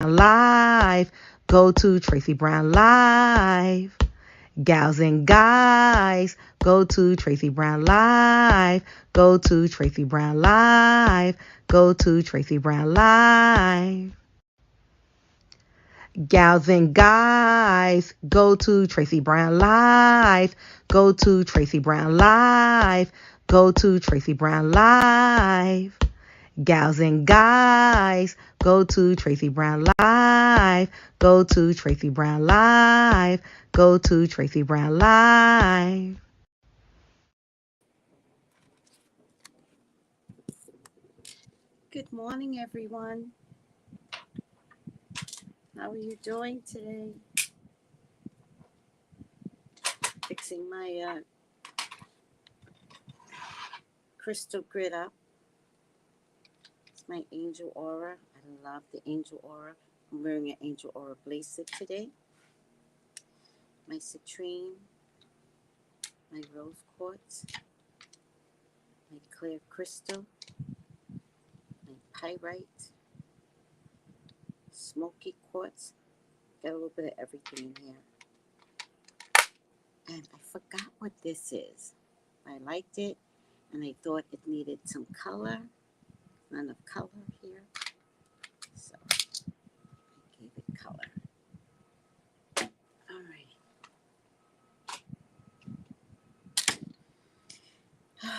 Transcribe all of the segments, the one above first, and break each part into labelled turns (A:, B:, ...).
A: Live. Go to Tracey Brown Live. Gals and guys, go to Tracey Brown Live. Go to Tracey Brown Live. Go to Tracey Brown Live. Gals and guys, go to Tracey Brown Live. Go to Tracey Brown Live. Go to Tracey Brown Live. Gals and guys, go to Tracey Brown Live. Go to Tracey Brown Live. Go to Tracey Brown Live.
B: Good morning, everyone. How are you doing today? Fixing my crystal grid up. It's my angel aura. I love the angel aura. I'm wearing an angel aura bracelet today. My citrine, my rose quartz, my clear crystal, my pyrite, smoky quartz. Got a little bit of everything in here. And I forgot what this is. I liked it, and I thought it needed some color. Not enough color here. So I gave it color. All right.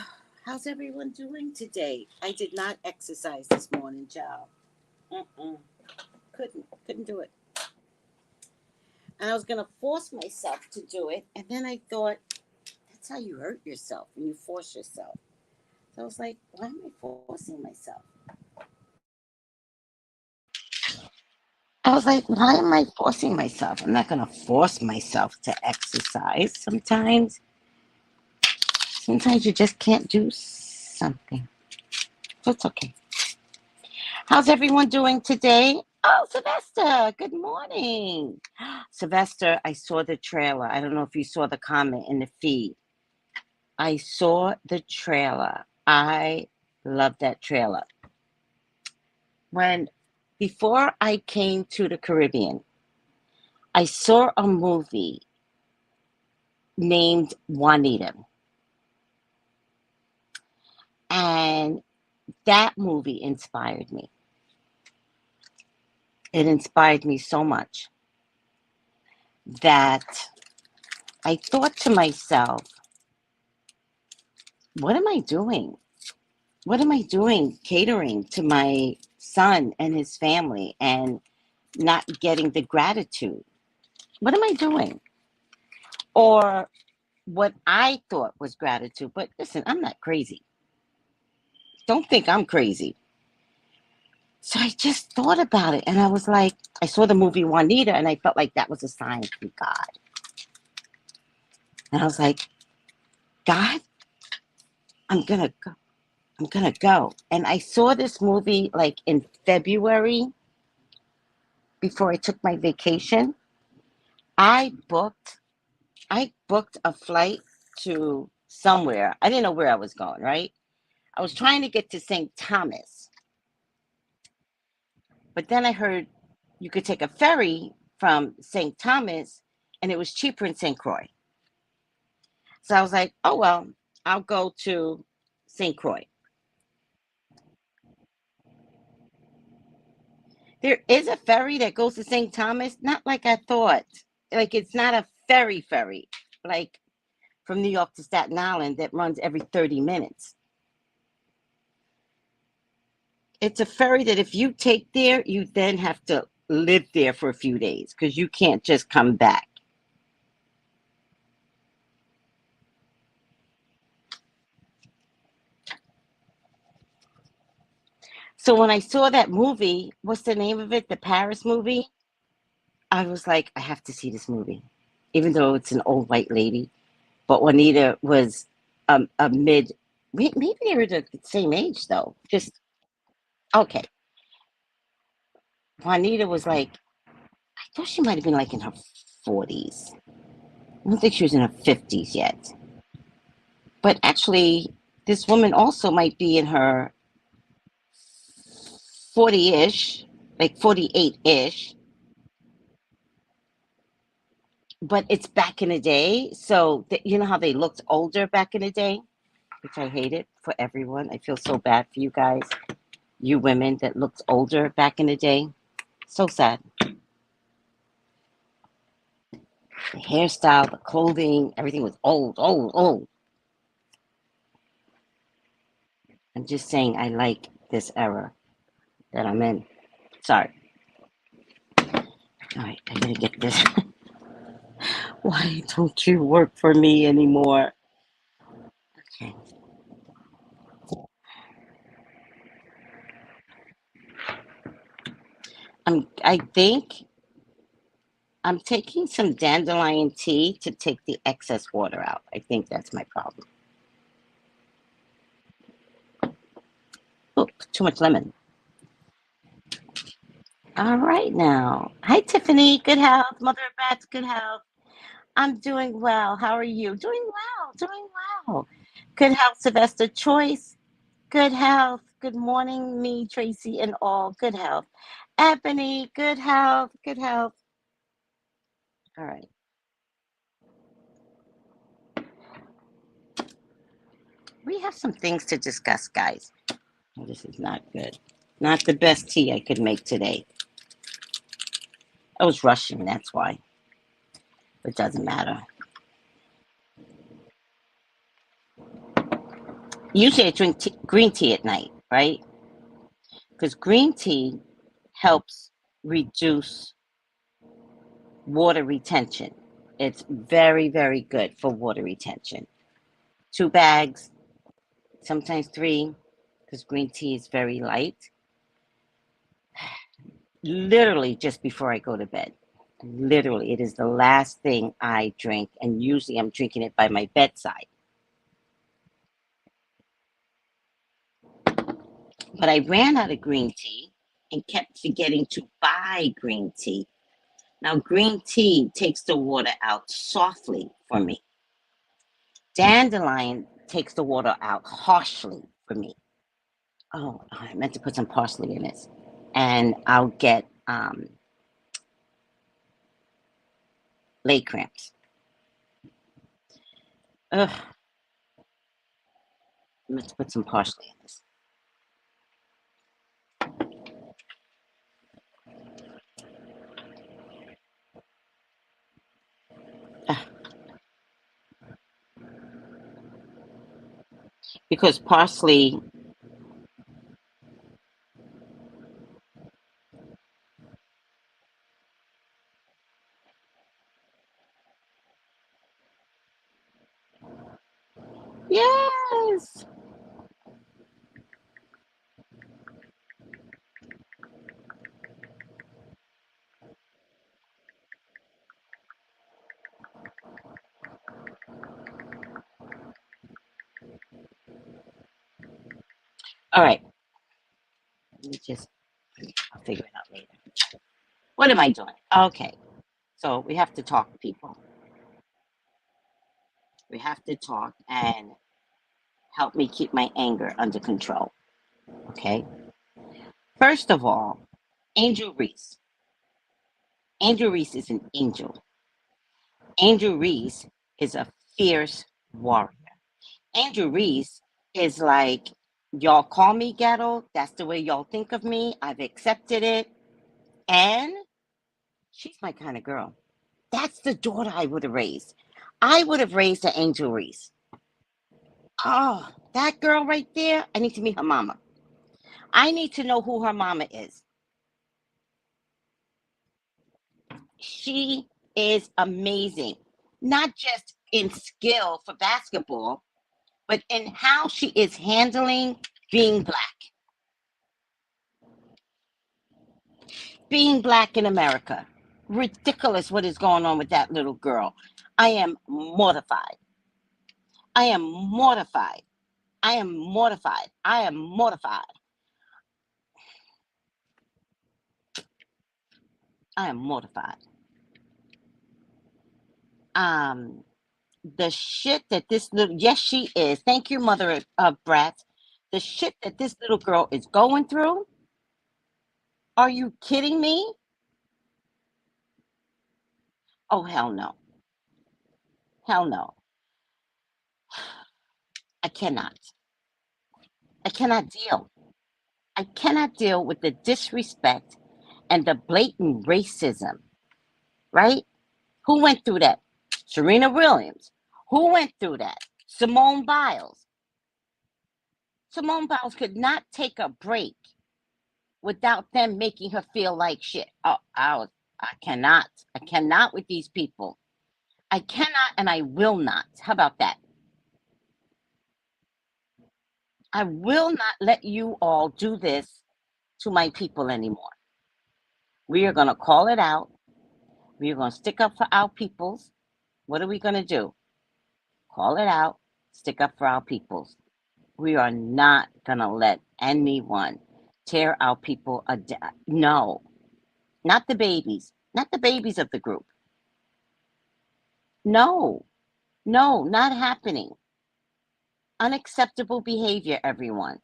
B: How's everyone doing today? I did not exercise this morning, child. Couldn't do it. And I was gonna force myself to do it, and then I thought, that's how you hurt yourself when you force yourself. So I was like, why am I forcing myself? I was like, why am I forcing myself? I'm not gonna force myself to exercise. Sometimes you just can't do something. So it's okay. How's everyone doing today? Oh, Sylvester, good morning. Sylvester, I saw the trailer. I don't know if you saw the comment in the feed. I saw the trailer. I love that trailer. Before I came to the Caribbean, I saw a movie named Juanita. And that movie inspired me. It inspired me so much that I thought to myself, what am I doing? What am I doing catering to my son and his family and not getting the gratitude? What am I doing? Or what I thought was gratitude. But listen, I'm not crazy. Don't think I'm crazy. So I just thought about it, and I was like, I saw the movie Juanita, and I felt like that was a sign from God. And I was like, God, I'm gonna go. I'm gonna go. And I saw this movie like in February before I took my vacation. I booked a flight to somewhere. I didn't know where I was going, right? I was trying to get to St. Thomas. But then I heard you could take a ferry from St. Thomas, and it was cheaper in St. Croix. So I was like, oh, well, I'll go to St. Croix. There is a ferry that goes to St. Thomas, not like I thought. Like, it's not a ferry, like from New York to Staten Island that runs every 30 minutes. It's a ferry that if you take there, you then have to live there for a few days because you can't just come back. So when I saw that movie, what's the name of it? The Paris movie? I was like, I have to see this movie, even though it's an old white lady. But Juanita was a mid, maybe they were the same age though. Just, okay. Juanita was like, I thought she might have been like in her 40s. I don't think she was in her 50s yet. But actually, this woman also might be in her 40-ish. like 48-ish, but it's back in the day. So you know how they looked older back in the day, which I hated for everyone. I feel so bad for you guys, you women that looked older back in the day. So sad. The hairstyle, the clothing, everything was old, old, old. I'm just saying I like this era that I'm in. Sorry. All right, I gotta get this. Why don't you work for me anymore? Okay. I think I'm taking some dandelion tea to take the excess water out. I think that's my problem. Oh, too much lemon. All right now. Hi, Tiffany. Good health. Mother of Bats, good health. I'm doing well. How are you? Doing well. Doing well. Good health, Sylvester Choice. Good health. Good morning, me, Tracy, and all. Good health. Ebony, good health. Good health. All right. We have some things to discuss, guys. Oh, this is not good. Not the best tea I could make today. I was rushing, that's why. It doesn't matter. Usually I drink green tea at night, right? Because green tea helps reduce water retention. It's very, very good for water retention. 2 bags, sometimes 3, because green tea is very light. Literally just before I go to bed. Literally, it is the last thing I drink, and usually I'm drinking it by my bedside. But I ran out of green tea and kept forgetting to buy green tea. Now, green tea takes the water out softly for me. Dandelion takes the water out harshly for me. Oh, I meant to put some parsley in this. And I'll get leg cramps. Ugh, I meant to put some parsley in this. Ugh, because parsley, yes. All right, let me just, I'll figure it out later. What am I doing? Okay, so we have to talk, people. We have to talk and help me keep my anger under control. Okay. First of all, Angel Reese. Angel Reese is an angel. Angel Reese is a fierce warrior. Angel Reese is like, y'all call me ghetto. That's the way y'all think of me. I've accepted it. And she's my kind of girl. That's the daughter I would have raised. I would have raised an Angel Reese. Oh, that girl right there, I need to meet her mama. I need to know who her mama is. She is amazing, not just in skill for basketball, but in how she is handling being black. Being black in America. Ridiculous what is going on with that little girl. I am mortified. I am mortified. I am mortified. I am mortified. I am mortified. Um, the shit that this little, yes, she is. Thank you, mother of brats. The shit that this little girl is going through. Are you kidding me? Oh, hell no. Hell no. I cannot. I cannot deal. I cannot deal with the disrespect and the blatant racism, right? Who went through that? Serena Williams. Who went through that? Simone Biles. Simone Biles could not take a break without them making her feel like shit. Oh, I cannot. I cannot with these people. I cannot and I will not. How about that? I will not let you all do this to my people anymore. We are going to call it out. We are going to stick up for our peoples. What are we going to do? Call it out, stick up for our peoples. We are not going to let anyone tear our people down. No, not the babies, not the babies of the group. No, no, not happening. Unacceptable behavior, everyone.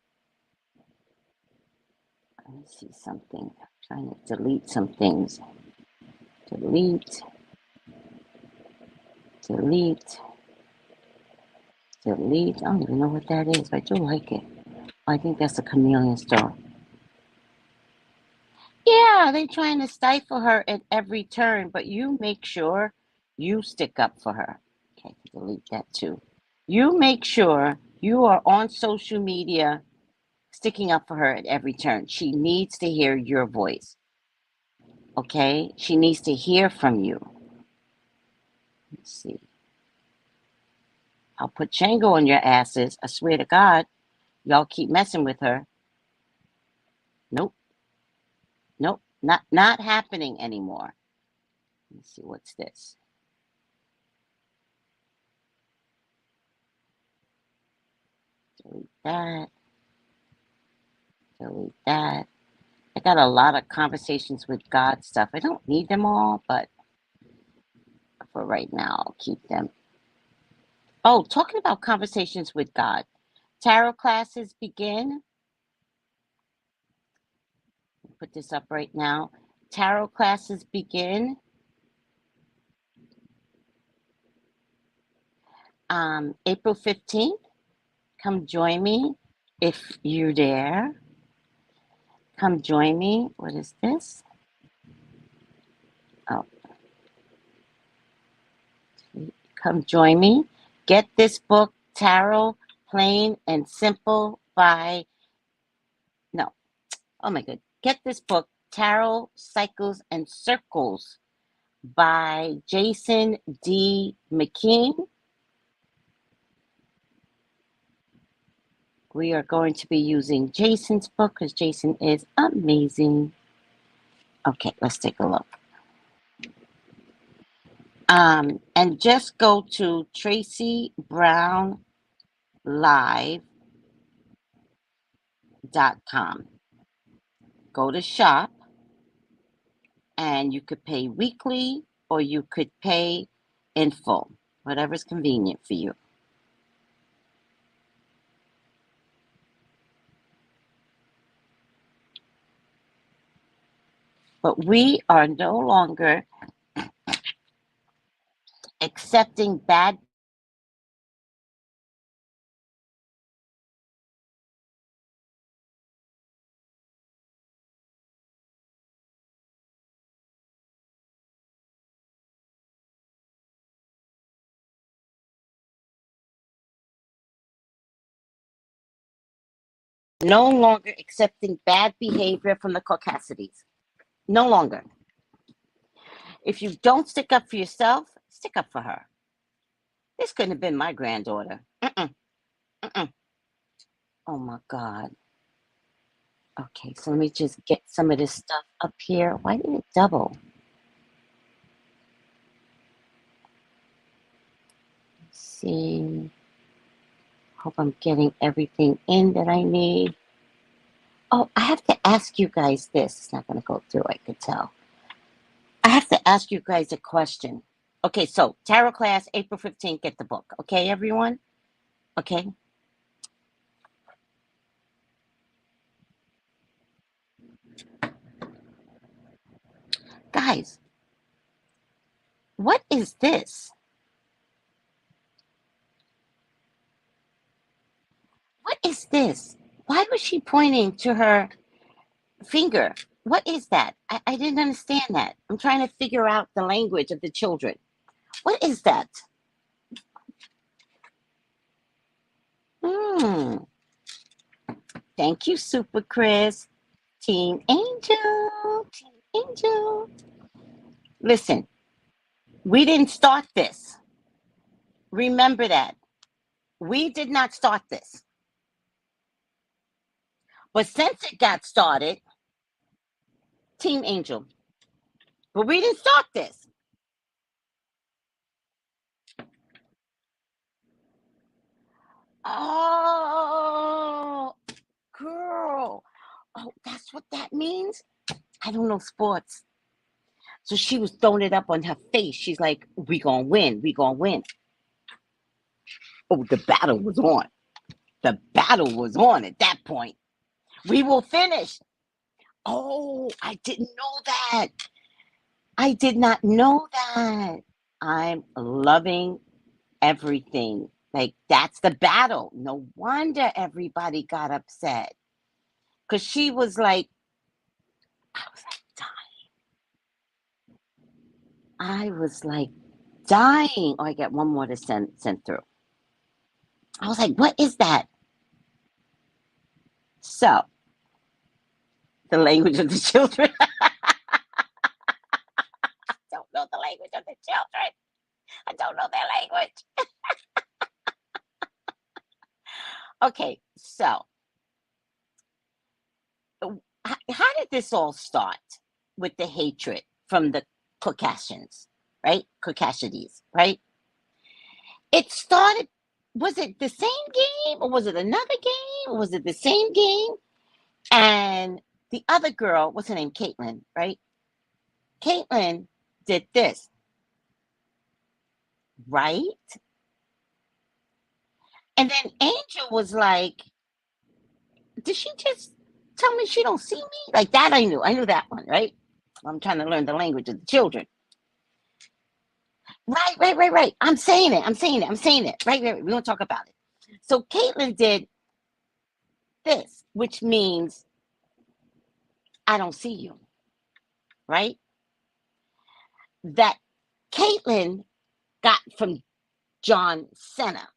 B: Let me see something. I'm trying to delete some things. Delete, delete, delete. I don't even know what that is, but I do like it. I think that's a chameleon star. Yeah, they trying to stifle her at every turn, but you make sure you stick up for her. Okay, delete that too. You make sure you are on social media sticking up for her at every turn. She needs to hear your voice. Okay? She needs to hear from you. Let's see. I'll put Chango on your asses. I swear to God. Y'all keep messing with her. Nope. Nope. Not happening anymore. Let's see, what's this? Delete that. Delete that. I got a lot of conversations with God stuff. I don't need them all, but for right now, I'll keep them. Oh, talking about conversations with God. Tarot classes begin. Put this up right now. Tarot classes begin April 15th. Come join me if you're there. Come join me. What is this? Oh, come join me. Get this book, Tarot, Plain and Simple by, no, oh my God. Get this book, Tarot, Cycles and Circles by Jason D. McKean. We are going to be using Jason's book because Jason is amazing. Okay, let's take a look. And just go to TraceyBrownlive.com. Go to shop, and you could pay weekly or you could pay in full, whatever's convenient for you. But we are no longer accepting bad no longer accepting bad behavior from the Caucasides. No longer. If you don't stick up for yourself, stick up for her. This couldn't have been my granddaughter. Mm-mm, mm-mm. Oh my God. Okay, so let me just get some of this stuff up here. Why did it double? Let's see. Hope I'm getting everything in that I need. Oh, I have to ask you guys this. It's not going to go through, I could tell. I have to ask you guys a question. Okay, so tarot class, April 15th, get the book. Okay, everyone? Okay. Guys, what is this? What is this? Why was she pointing to her finger? What is that? I didn't understand that. I'm trying to figure out the language of the children. What is that? Hmm. Thank you, Super Chris. Team Angel. Team Angel. Listen, we didn't start this. Remember that. We did not start this. But since it got started, Team Angel. But we didn't start this. Oh, girl. Oh, that's what that means? I don't know sports. So she was throwing it up on her face. She's like, we gonna win. We gonna win. Oh, the battle was on. The battle was on at that point. We will finish. Oh, I didn't know that. I did not know that. I'm loving everything. Like, that's the battle. No wonder everybody got upset. Because she was like, I was like dying. I was like dying. Oh, I get one more to send through. I was like, what is that? So, the language of the children. I don't know the language of the children. I don't know their language. Okay, so how did this all start with the hatred from the Caucasians, right? Caucasides, right? It started, was it the same game or was it another game? Or was it the same game? And the other girl, what's her name? Caitlin, right? Caitlin did this, right? And then Angel was like, did she just tell me she don't see me? Like that I knew. I knew that one, right? I'm trying to learn the language of the children. Right. I'm saying it. Right. We're going to talk about it. So Caitlin did this, which means I don't see you, right? That Caitlin got from John Cena.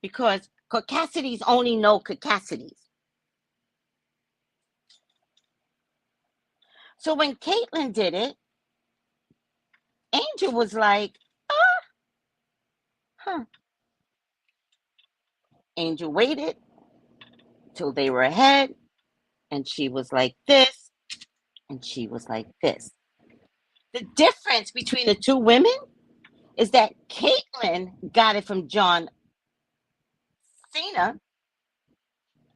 B: Because Caucasides only know Caucasides. So when Caitlin did it, Angel was like, huh. Angel waited till they were ahead, and she was like this, and she was like this. The difference between the two women is that Caitlin got it from John Cena.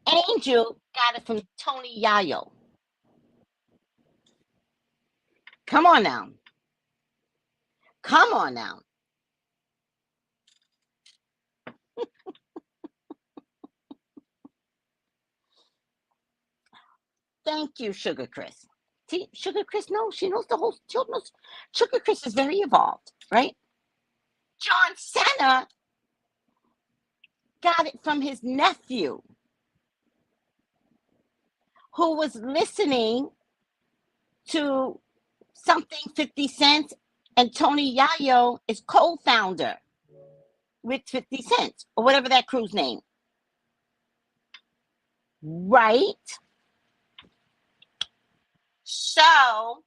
B: Angel got it from Tony Yayo. Come on now. Come on now. Thank you, Sugar Chris. See, Sugar Chris knows. She knows the whole. Sugar Chris is very evolved, right? John Cena got it from his nephew, who was listening to something 50 Cent, and Tony Yayo is co-founder with 50 Cent, or whatever that crew's name. Right? So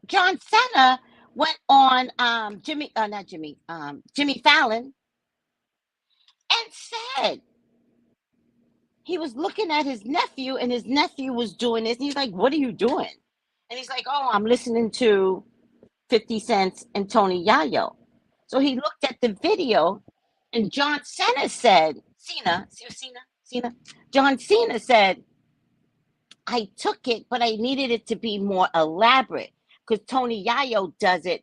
B: John Cena went on Jimmy Fallon and said he was looking at his nephew and his nephew was doing this. And he's like, what are you doing? And he's like, oh, I'm listening to 50 Cent and Tony Yayo. So he looked at the video and John Cena said, Cena. John Cena said, I took it, but I needed it to be more elaborate because Tony Yayo does it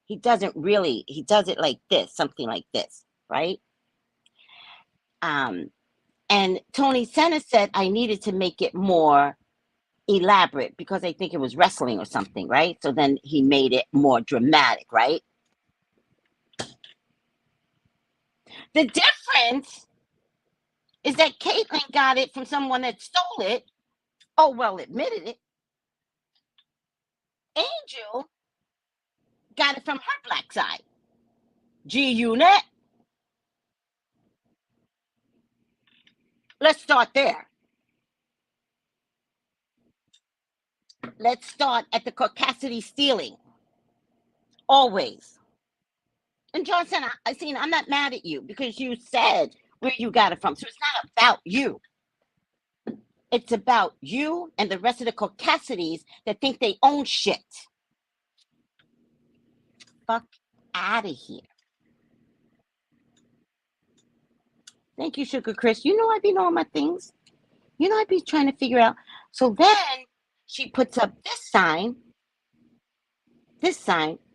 B: he does it like this, something like this, right? And Tony Senna said I needed to make it more elaborate because I think it was wrestling or something, right? So then he made it more dramatic, right? The difference is that Caitlyn got it from someone that stole it. Oh, well, admitted it. Angel got it from her black side. G-Unit. Let's start there. Let's start at the caucasity stealing. Always. And Johnson, I'm not mad at you because you said where you got it from. So it's not about you. It's about you and the rest of the caucasities that think they own shit. Fuck out of here. Thank you, Sugar Chris. You know I be knowing my things. You know I be trying to figure out. So then she puts up this sign,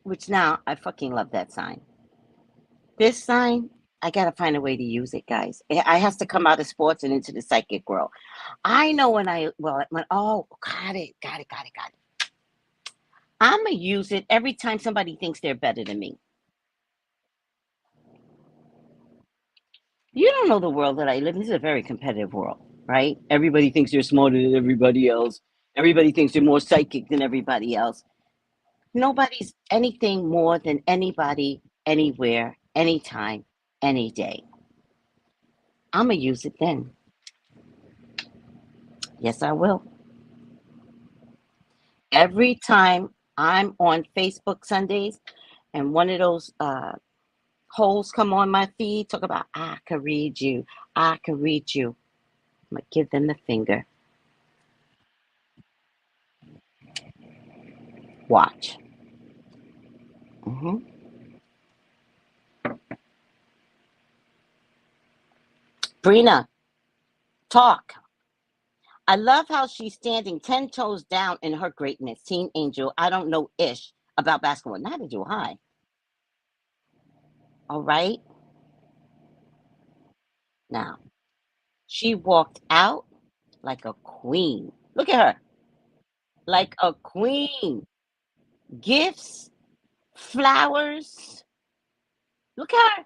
B: which now I fucking love that sign. This sign, I gotta find a way to use it, guys. I has to come out of sports and into the psychic world. I know got it. I'm gonna use it every time somebody thinks they're better than me. You don't know the world that I live in. This is a very competitive world, right? Everybody thinks they're smarter than everybody else. Everybody thinks they're more psychic than everybody else. Nobody's anything more than anybody, anywhere, anytime, any day. I'm going to use it then. Yes, I will. Every time I'm on Facebook Sundays and one of those holes come on my feed, talk about, I can read you. I can read you. I'm going to give them the finger. Watch. Brina, talk. I love how she's standing 10 toes down in her greatness. Teen Angel, I don't know ish about basketball. Neither do I. All right. Now, she walked out like a queen. Look at her. Like a queen. Gifts, flowers. Look at her.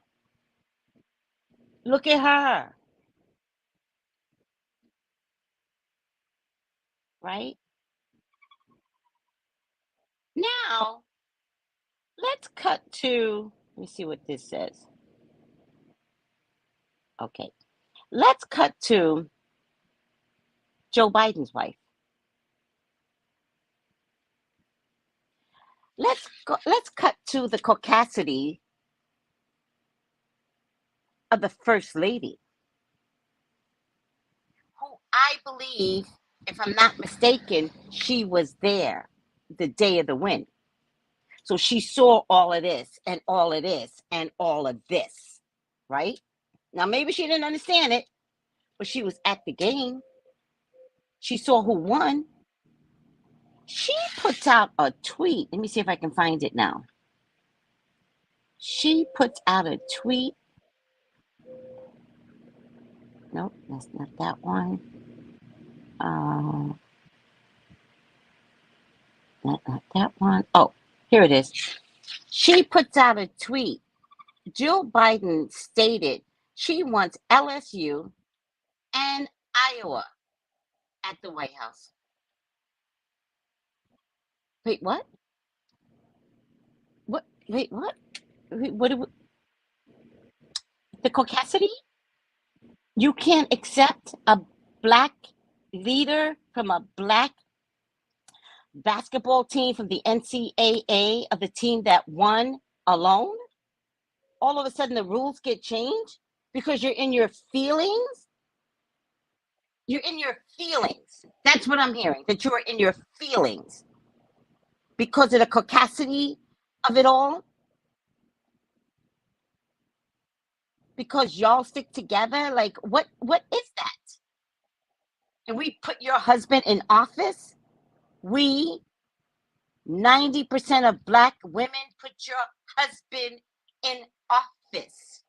B: Look at her. Right? Now, let's cut to, let me see what this says. Okay. Let's cut to Joe Biden's wife. Let's cut to the caucasity of the first lady, who I believe, if I'm not mistaken, she was there the day of the win. So she saw all of this and all of this and all of this, right? Now, maybe she didn't understand it, but she was at the game. She saw who won. She puts out a tweet. Let me see if I can find it now. She puts out a tweet. Nope, that's not that one. Not that one. Oh, here it is. She puts out a tweet. Jill Biden stated she wants LSU and Iowa at the White House. Wait, what? What? Wait, what? What? The caucasity? You can't accept a black leader from a black basketball team from the NCAA of the team that won alone? All of a sudden the rules get changed because you're in your feelings? You're in your feelings. That's what I'm hearing, that you're in your feelings because of the caucasity of it all. Because y'all stick together. Like, what is that? And we put your husband in office? We, 90% of black women, put your husband in office.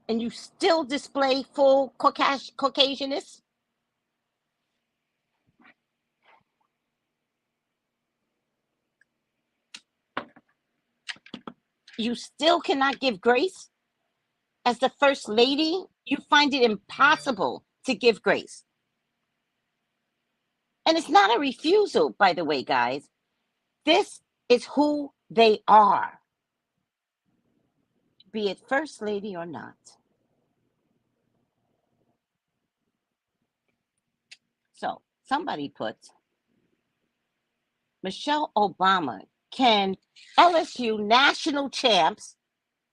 B: and you still display full Caucasianness? You still cannot give grace? As the First Lady, you find it impossible to give grace. And it's not a refusal, by the way, guys. This is who they are, be it First Lady or not. So somebody put, Michelle Obama, can LSU national champs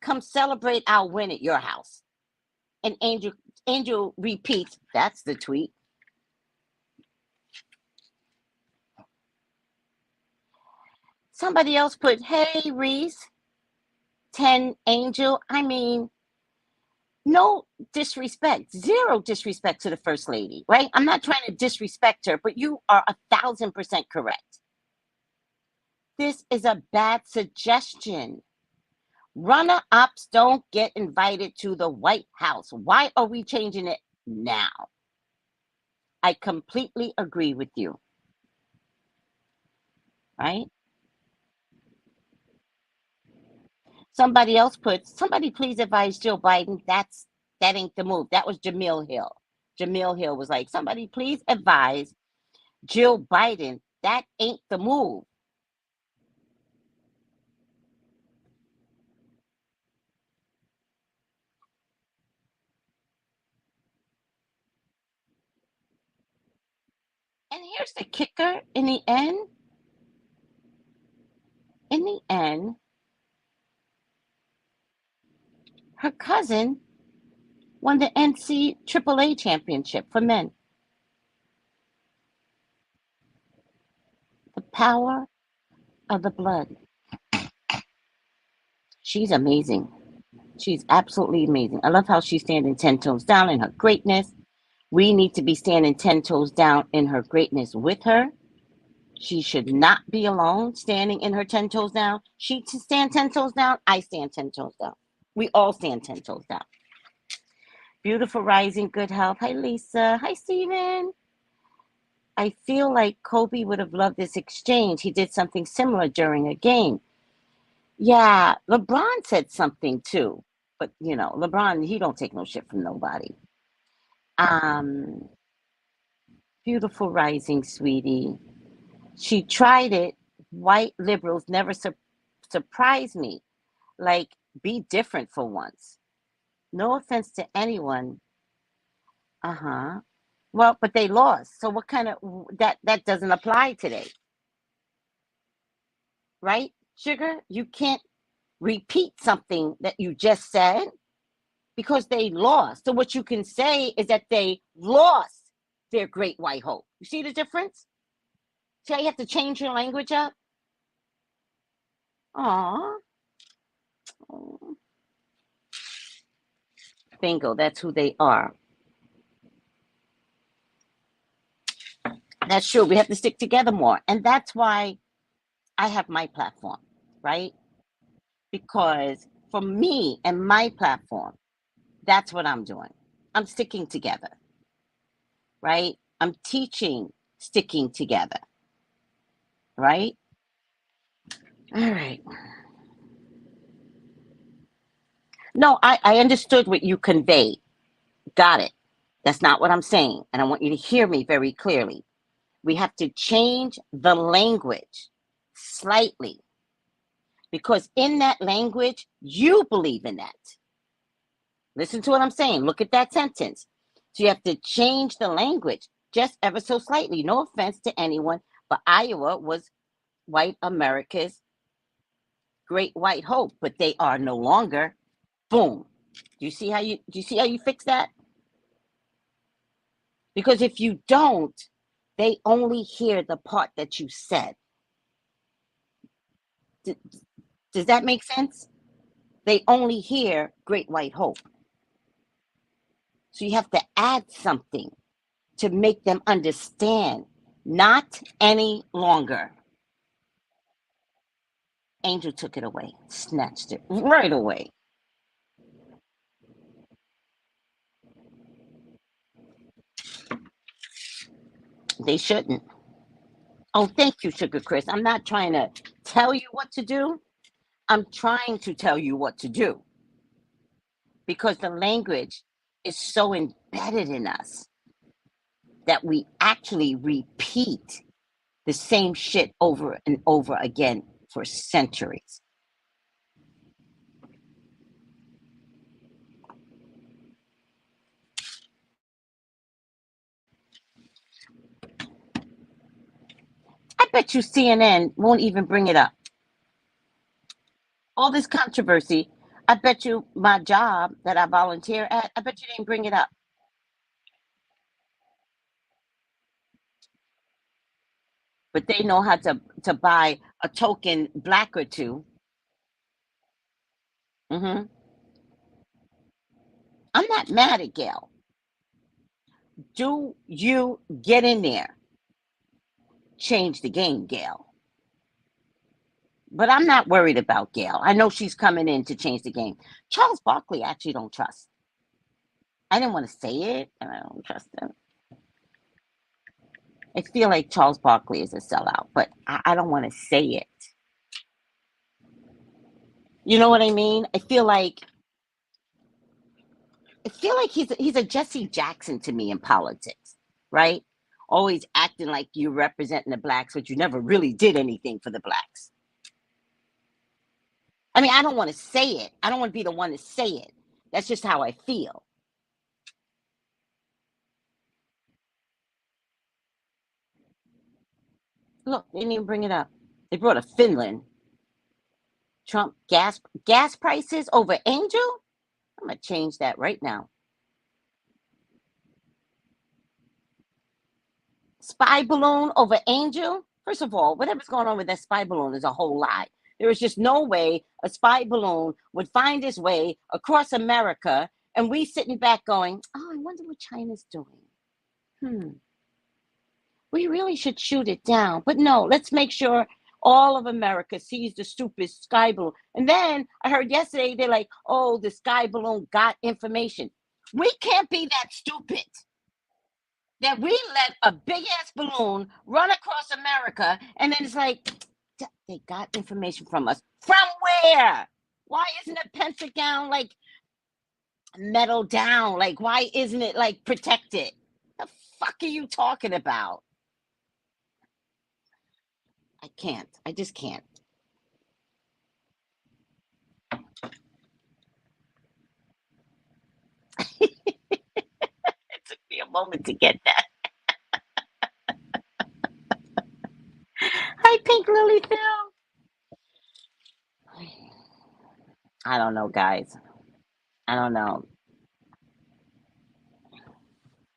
B: come celebrate our win at your house? And Angel repeats, that's the tweet. Somebody else put, hey, Reese, 10 Angel. I mean, no disrespect, zero disrespect to the First Lady, right? I'm not trying to disrespect her, but you are 1,000% correct. This is a bad suggestion. Runner-ups don't get invited to the White House. Why are we changing it now? I completely agree with you. Right? Somebody else put, somebody please advise Joe Biden. That ain't the move. That was Jamil Hill. Jamil Hill was like, somebody please advise Jill Biden. That ain't the move. And here's the kicker in the end. In the end, her cousin won the NCAA championship for men. The power of the blood. She's amazing. She's absolutely amazing. I love how she's standing 10 toes down in her greatness. We need to be standing 10 toes down in her greatness with her. She should not be alone standing in her 10 toes down. She stand 10 toes down. I stand 10 toes down. We all stand 10 toes down. Beautiful rising, good health. Hi, Lisa. Hi, Steven. I feel like Kobe would have loved this exchange. He did something similar during a game. Yeah, LeBron said something too. But, you know, LeBron, he don't take no shit from nobody. Um, Beautiful rising, sweetie. She tried it. White liberals never surprise me. Like, be different for once. No offense to anyone. Uh-huh. Well, but they lost. So what kind of that doesn't apply today, right? Sugar, you can't repeat something that you just said because they lost. So what you can say is that they lost their great white hope. You see the difference? See how you have to change your language up? Aw. Bingo, that's who they are. That's true. We have to stick together more. And that's why I have my platform, right? Because for me and my platform, that's what I'm doing. I'm sticking together, right? I'm teaching sticking together, right? All right. No, I understood what you conveyed. Got it. That's not what I'm saying. And I want you to hear me very clearly. We have to change the language slightly because in that language, you believe in that. Listen to what I'm saying. Look at that sentence. So you have to change the language just ever so slightly. No offense to anyone, but Iowa was white America's great white hope, but they are no longer. Boom. Do you see how you fix that? Because if you don't, they only hear the part that you said. Does that make sense? They only hear great white hope. So you have to add something to make them understand. Not any longer. Angel took it away, snatched it right away. They shouldn't. Oh, thank you, Sugar Chris. I'm not trying to tell you what to do. I'm trying to tell you what to do because the language is so embedded in us that we actually repeat the same shit over and over again for centuries. I bet you CNN won't even bring it up. All this controversy, I bet you my job that I volunteer at, I bet you didn't bring it up. But they know how to buy a token black or two. I'm not mad at Gail. Do you get in there? Change the game, Gail. But I'm not worried about Gail. I know she's coming in to change the game. Charles Barkley, I actually don't trust. I didn't want to say it, and I don't trust him. I feel like Charles Barkley is a sellout, but I don't want to say it. You know what I mean? I feel like he's a Jesse Jackson to me in politics, right? Always acting like you're representing the blacks, but you never really did anything for the blacks. I mean, I don't want to say it. I don't want to be the one to say it. That's just how I feel. Look, they didn't even bring it up. They brought up Finland. Trump gas prices over Angel? I'm gonna change that right now. Spy balloon over Angel? First of all, whatever's going on with that spy balloon is a whole lie. There is just no way a spy balloon would find its way across America and we sitting back going, oh, I wonder what China's doing. We really should shoot it down. But no, let's make sure all of America sees the stupid sky balloon. And then I heard yesterday they're like, oh, the sky balloon got information. We can't be that stupid that we let a big ass balloon run across America and then it's like, they got information from us. From where? Why isn't the Pentagon like metal down? Like, why isn't it like protected? The fuck are you talking about? I can't. I just can't. It took me a moment to get that. Hi, Pink Lily Phil. I don't know, guys. I don't know.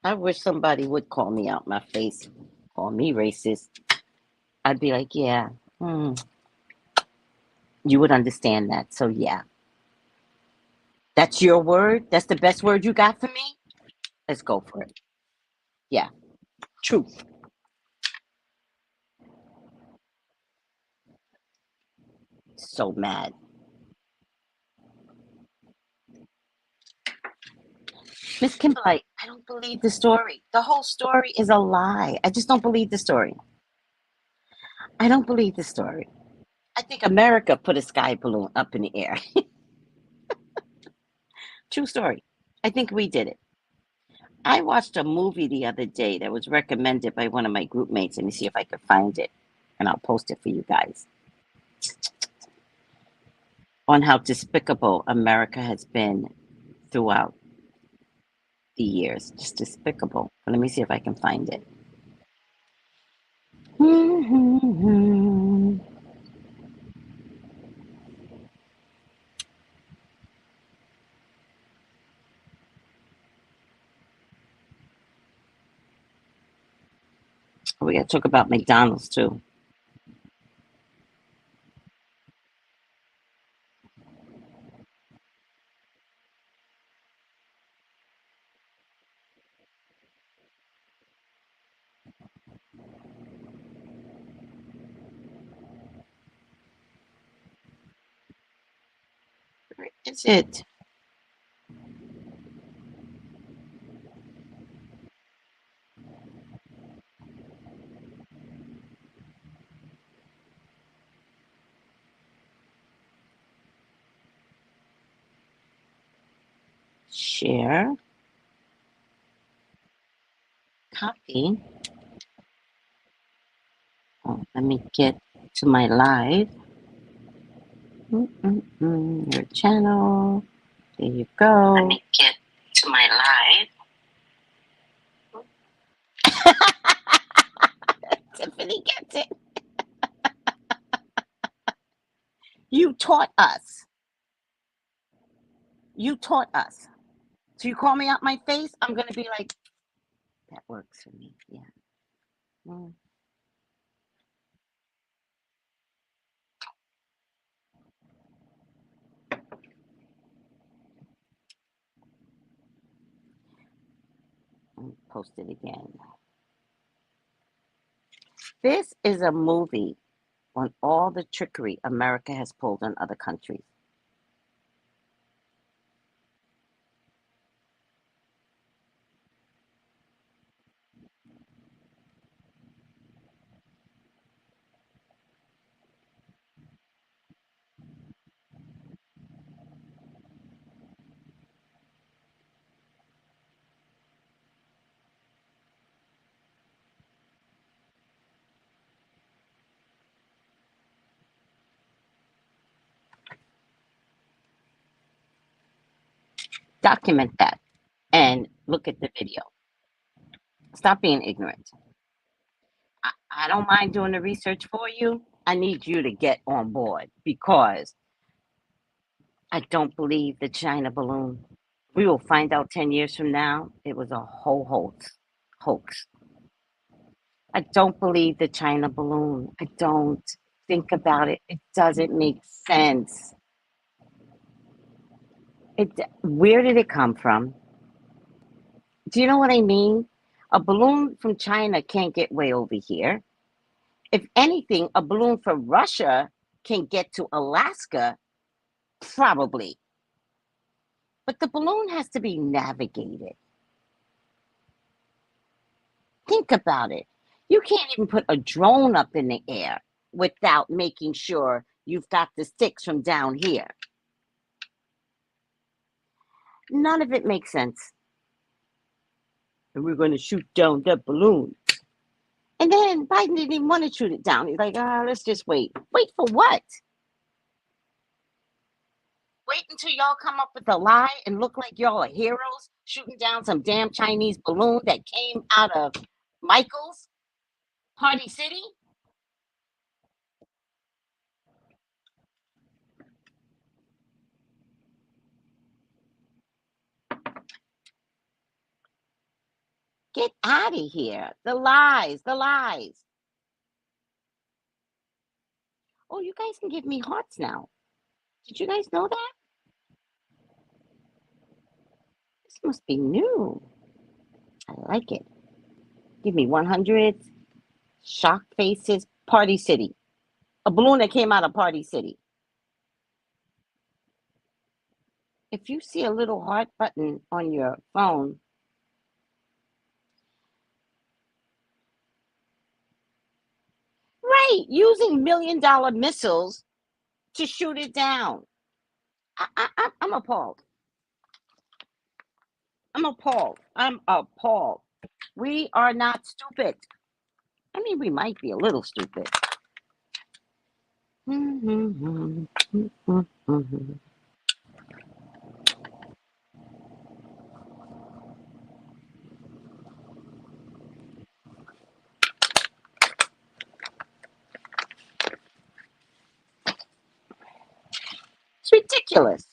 B: I wish somebody would call me out my face, call me racist. I'd be like, yeah, you would understand that. So, yeah, that's your word. That's the best word you got for me. Let's go for it. Yeah, truth. So mad. Miss Kimberlite, I don't believe the story. The whole story is a lie. I just don't believe the story. I don't believe the story. I think America put a sky balloon up in the air. True story. I think we did it. I watched a movie the other day that was recommended by one of my group mates. Let me see if I can find it and I'll post it for you guys. On how despicable America has been throughout the years. Just despicable. But let me see if I can find it. We got to talk about McDonald's too. Where is it? share, copy. Oh, let me get to my live. Your channel. There you go. Let me get to my live. Tiffany gets it. You taught us. You taught us. So you call me out my face, I'm going to be like, that works for me. Yeah. Post it again. This is a movie on all the trickery America has pulled on other countries. Document that and look at the video. Stop being ignorant. I don't mind doing the research for you. I need you to get on board because I don't believe the China balloon. We will find out 10 years from now it was a whole hoax. I don't believe the China balloon. I don't. Think about it. It doesn't make sense. Where did it come from? Do you know what I mean? A balloon from China can't get way over here. If anything, a balloon from Russia can get to Alaska, probably. But the balloon has to be navigated. Think about it. You can't even put a drone up in the air without making sure you've got the sticks from down here. None of it makes sense. And we're going to shoot down that balloon. And then Biden didn't even want to shoot it down. He's like, let's just wait. Wait for what? Wait until y'all come up with a lie and look like y'all are heroes shooting down some damn Chinese balloon that came out of Michael's Party City? Get out of here. The lies, the lies. Oh, you guys can give me hearts now. Did you guys know that? This must be new. I like it. Give me 100. Shock faces. Party City. A balloon that came out of Party City. If you see a little heart button on your phone, right, using $1 million missiles to shoot it down. I'm appalled. I'm appalled. I'm appalled. We are not stupid. I mean, we might be a little stupid. It's ridiculous.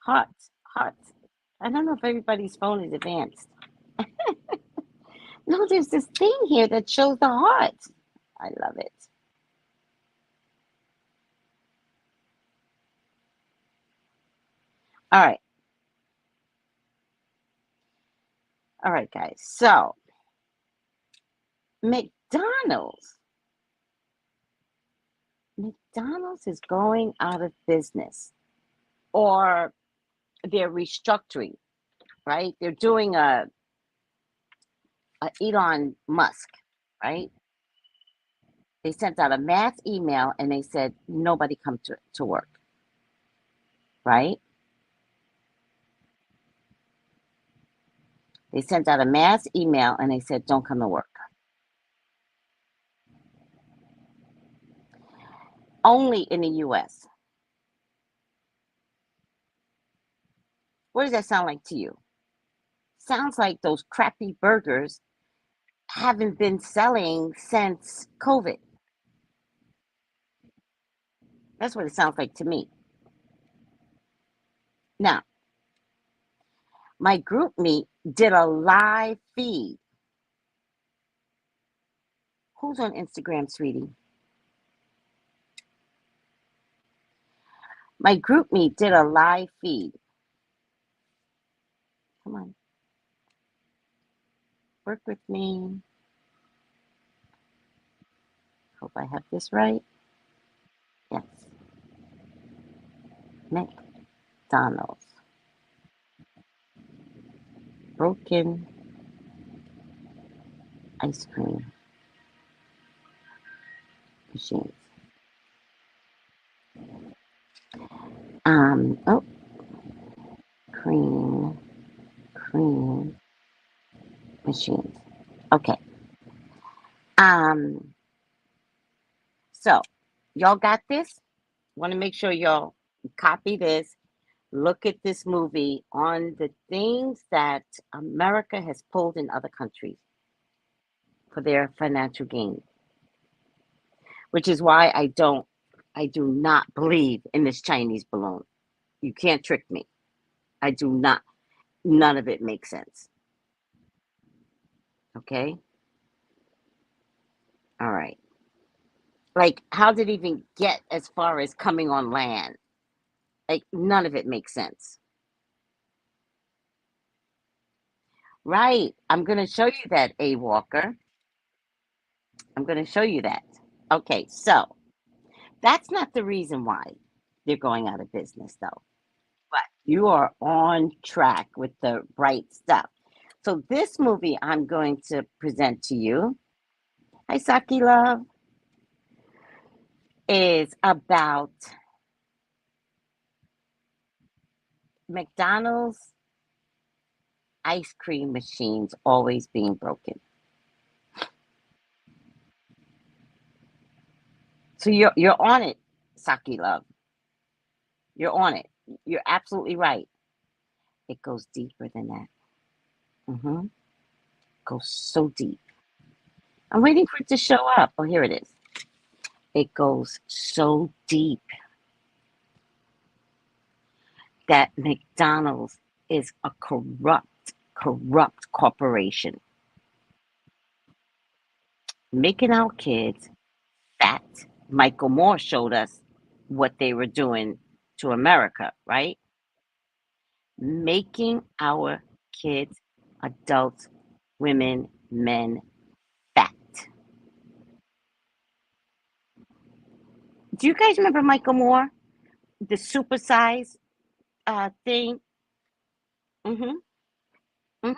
B: Hearts, hearts. I don't know if everybody's phone is advanced. No, there's this thing here that shows the hearts. I love it. All right. All right, guys. So, McDonald's is going out of business, or they're restructuring, right? They're doing a Elon Musk, right? They sent out a mass email and they said, nobody come to work, right? They sent out a mass email and they said, don't come to work. Only in the U.S. What does that sound like to you? Sounds like those crappy burgers haven't been selling since COVID. That's what it sounds like to me. Now, my group meet did a live feed. Who's on Instagram, sweetie? My group meet did a live feed. Come on. Work with me. Hope I have this right. Yes. McDonald's. Broken ice cream machines. Oh, cream machines. Okay. So y'all got this? Want to make sure y'all copy this. Look at this movie on the things that America has pulled in other countries for their financial gain. Which is why I do not believe in this Chinese balloon. You can't trick me. I do not. None of it makes sense. Okay? All right. Like, how did it even get as far as coming on land? Like, none of it makes sense. Right. I'm going to show you that, A. Walker. I'm going to show you that. Okay, so that's not the reason why they're going out of business, though. But you are on track with the right stuff. So this movie I'm going to present to you, hi Saki love, is about McDonald's ice cream machines always being broken. So you're on it, Saki love. You're on it. You're absolutely right. It goes deeper than that. Mm-hmm. Goes so deep. I'm waiting for it to show up. Oh, here it is. It goes so deep that McDonald's is a corrupt corporation, making our kids fat. Michael Moore showed us what they were doing to America, right? Making our kids, adults, women, men fat. Do you guys remember Michael Moore? The supersize thing? Mm-hmm. Mm-hmm.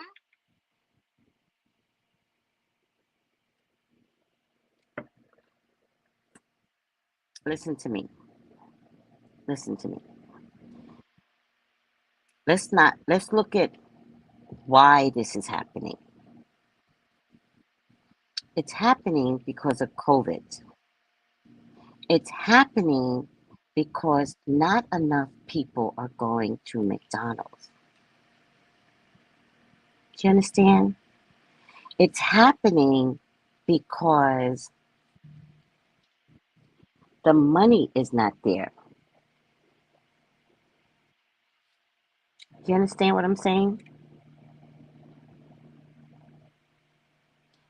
B: Listen to me. Listen to me. Let's look at why this is happening. It's happening because of COVID. It's happening because not enough people are going to McDonald's. Do you understand? It's happening because the money is not there. Do you understand what I'm saying?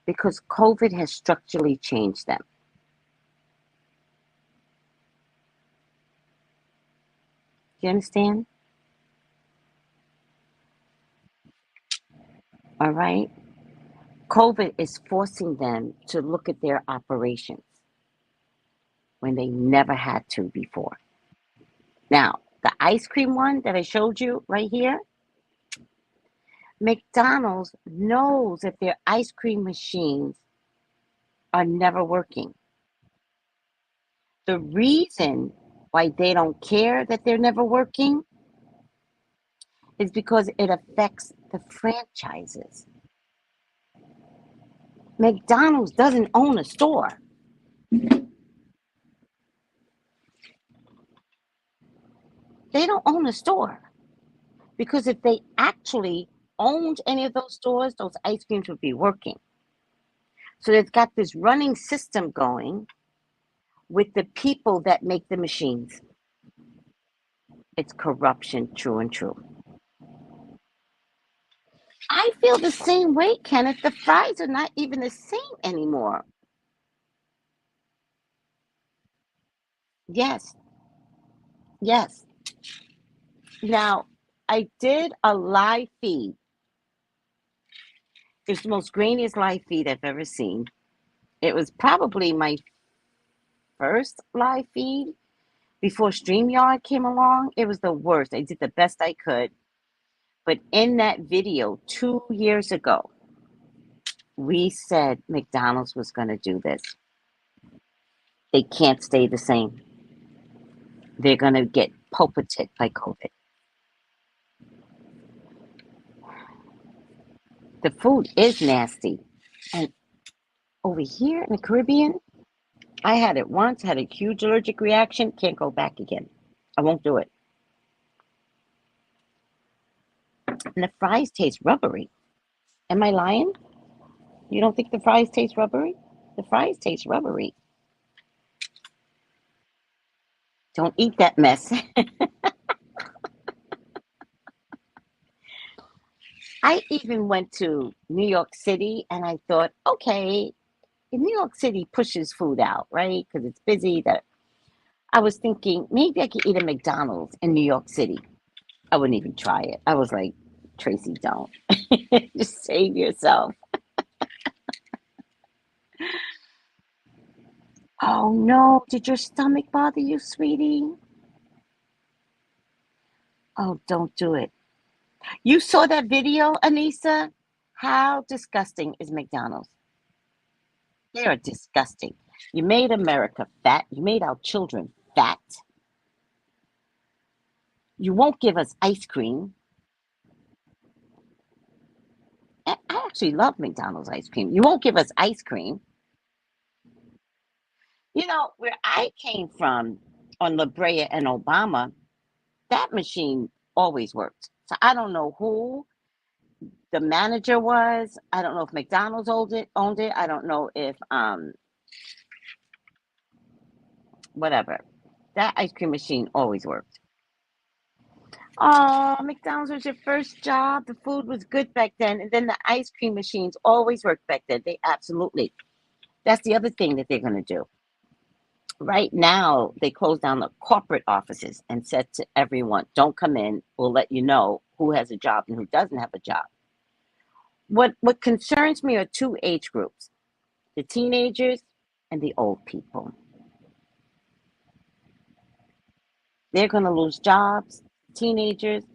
B: Because COVID has structurally changed them. Do you understand? All right. COVID is forcing them to look at their operations when they never had to before. Now, the ice cream one that I showed you right here, McDonald's knows that their ice cream machines are never working. The reason why they don't care that they're never working is because it affects the franchises. McDonald's doesn't own a store. They don't own a store. Because if they actually owned any of those stores, those ice creams would be working. So they've got this running system going with the people that make the machines. It's corruption, true and true. I feel the same way, Kenneth. The fries are not even the same anymore. Yes, yes. Now, I did a live feed. It's the most grainiest live feed I've ever seen. It was probably my first live feed before StreamYard came along. It was the worst. I did the best I could. But in that video 2 years ago, we said McDonald's was going to do this. They can't stay the same. They're going to get pulpited by COVID. The food is nasty. And over here in the Caribbean, I had it once, had a huge allergic reaction, can't go back again. I won't do it. And the fries taste rubbery. Am I lying? You don't think the fries taste rubbery? The fries taste rubbery. Don't eat that mess. I even went to New York City and I thought, okay, if New York City pushes food out, right? Because it's busy. That I was thinking maybe I could eat a McDonald's in New York City. I wouldn't even try it. I was like, Tracy, don't. Just save yourself. Oh no, did your stomach bother you, sweetie? Oh, don't do it. You saw that video, Anissa? How disgusting is McDonald's? They are disgusting. You made America fat. You made our children fat. You won't give us ice cream. I actually love McDonald's ice cream. You won't give us ice cream. You know, where I came from on La Brea and Obama, that machine always worked. So I don't know who the manager was. I don't know if McDonald's owned it. I don't know if whatever. That ice cream machine always worked. Oh, McDonald's was your first job. The food was good back then. And then the ice cream machines always worked back then. They absolutely. That's the other thing that they're going to do. Right now, they closed down the corporate offices and said to everyone, don't come in. We'll let you know who has a job and who doesn't have a job. What concerns me are two age groups, the teenagers and the old people. They're going to lose jobs, teenagers,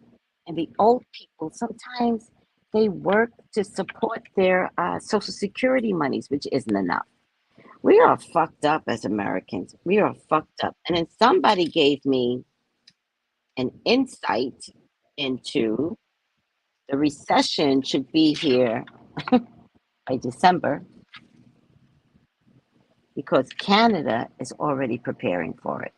B: and the old people. Sometimes they work to support their Social Security monies, which isn't enough. We are fucked up as Americans. We are fucked up. And then somebody gave me an insight into the recession should be here by December because Canada is already preparing for it.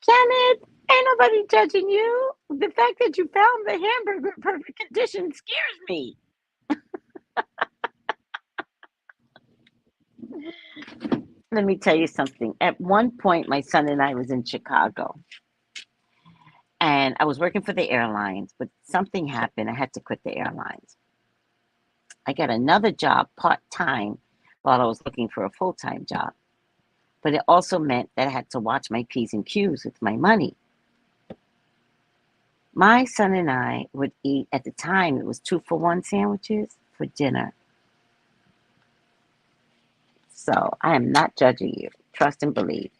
B: Janet, ain't nobody judging you. The fact that you found the hamburger in perfect condition scares me. Let me tell you something. At one point, my son and I was in Chicago, and I was working for the airlines, but something happened. I had to quit the airlines. I got another job part-time while I was looking for a full-time job. But it also meant that I had to watch my P's and Q's with my money. My son and I would eat, at the time, it was 2-for-1 sandwiches for dinner. So I am not judging you. Trust and believe.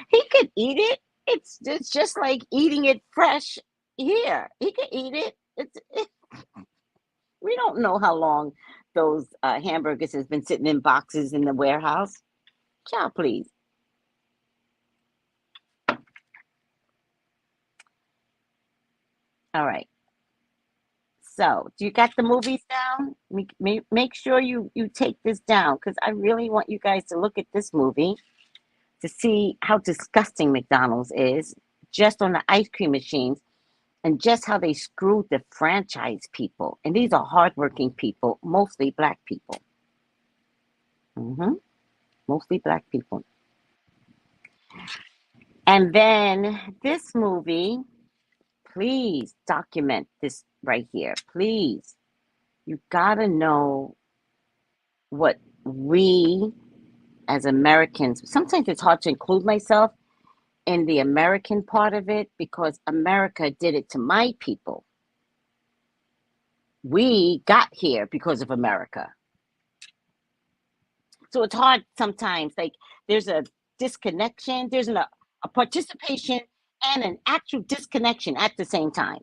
B: He could eat it. It's just like eating it fresh here. He could eat it. We don't know how long those hamburgers has been sitting in boxes in the warehouse. Child, please. All right. So, do you got the movies down? Make sure you take this down because I really want you guys to look at this movie to see how disgusting McDonald's is just on the ice cream machines and just how they screwed the franchise people. And these are hardworking people, mostly black people. hmm Mostly black people. And then this movie, please document this right here. Please. You gotta know what we as Americans, sometimes it's hard to include myself in the American part of it because America did it to my people. We got here because of America. So it's hard sometimes. Like there's a disconnection, there's a participation and an actual disconnection at the same time.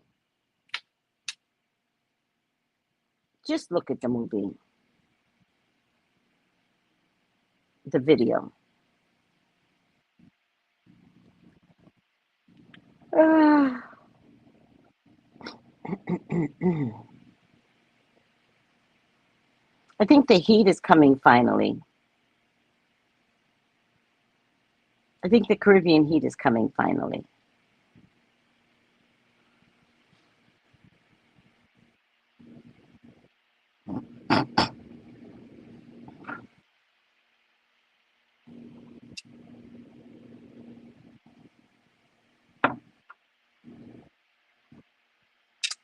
B: Just look at the movie, the video. I think the heat is coming finally. I think the Caribbean heat is coming finally.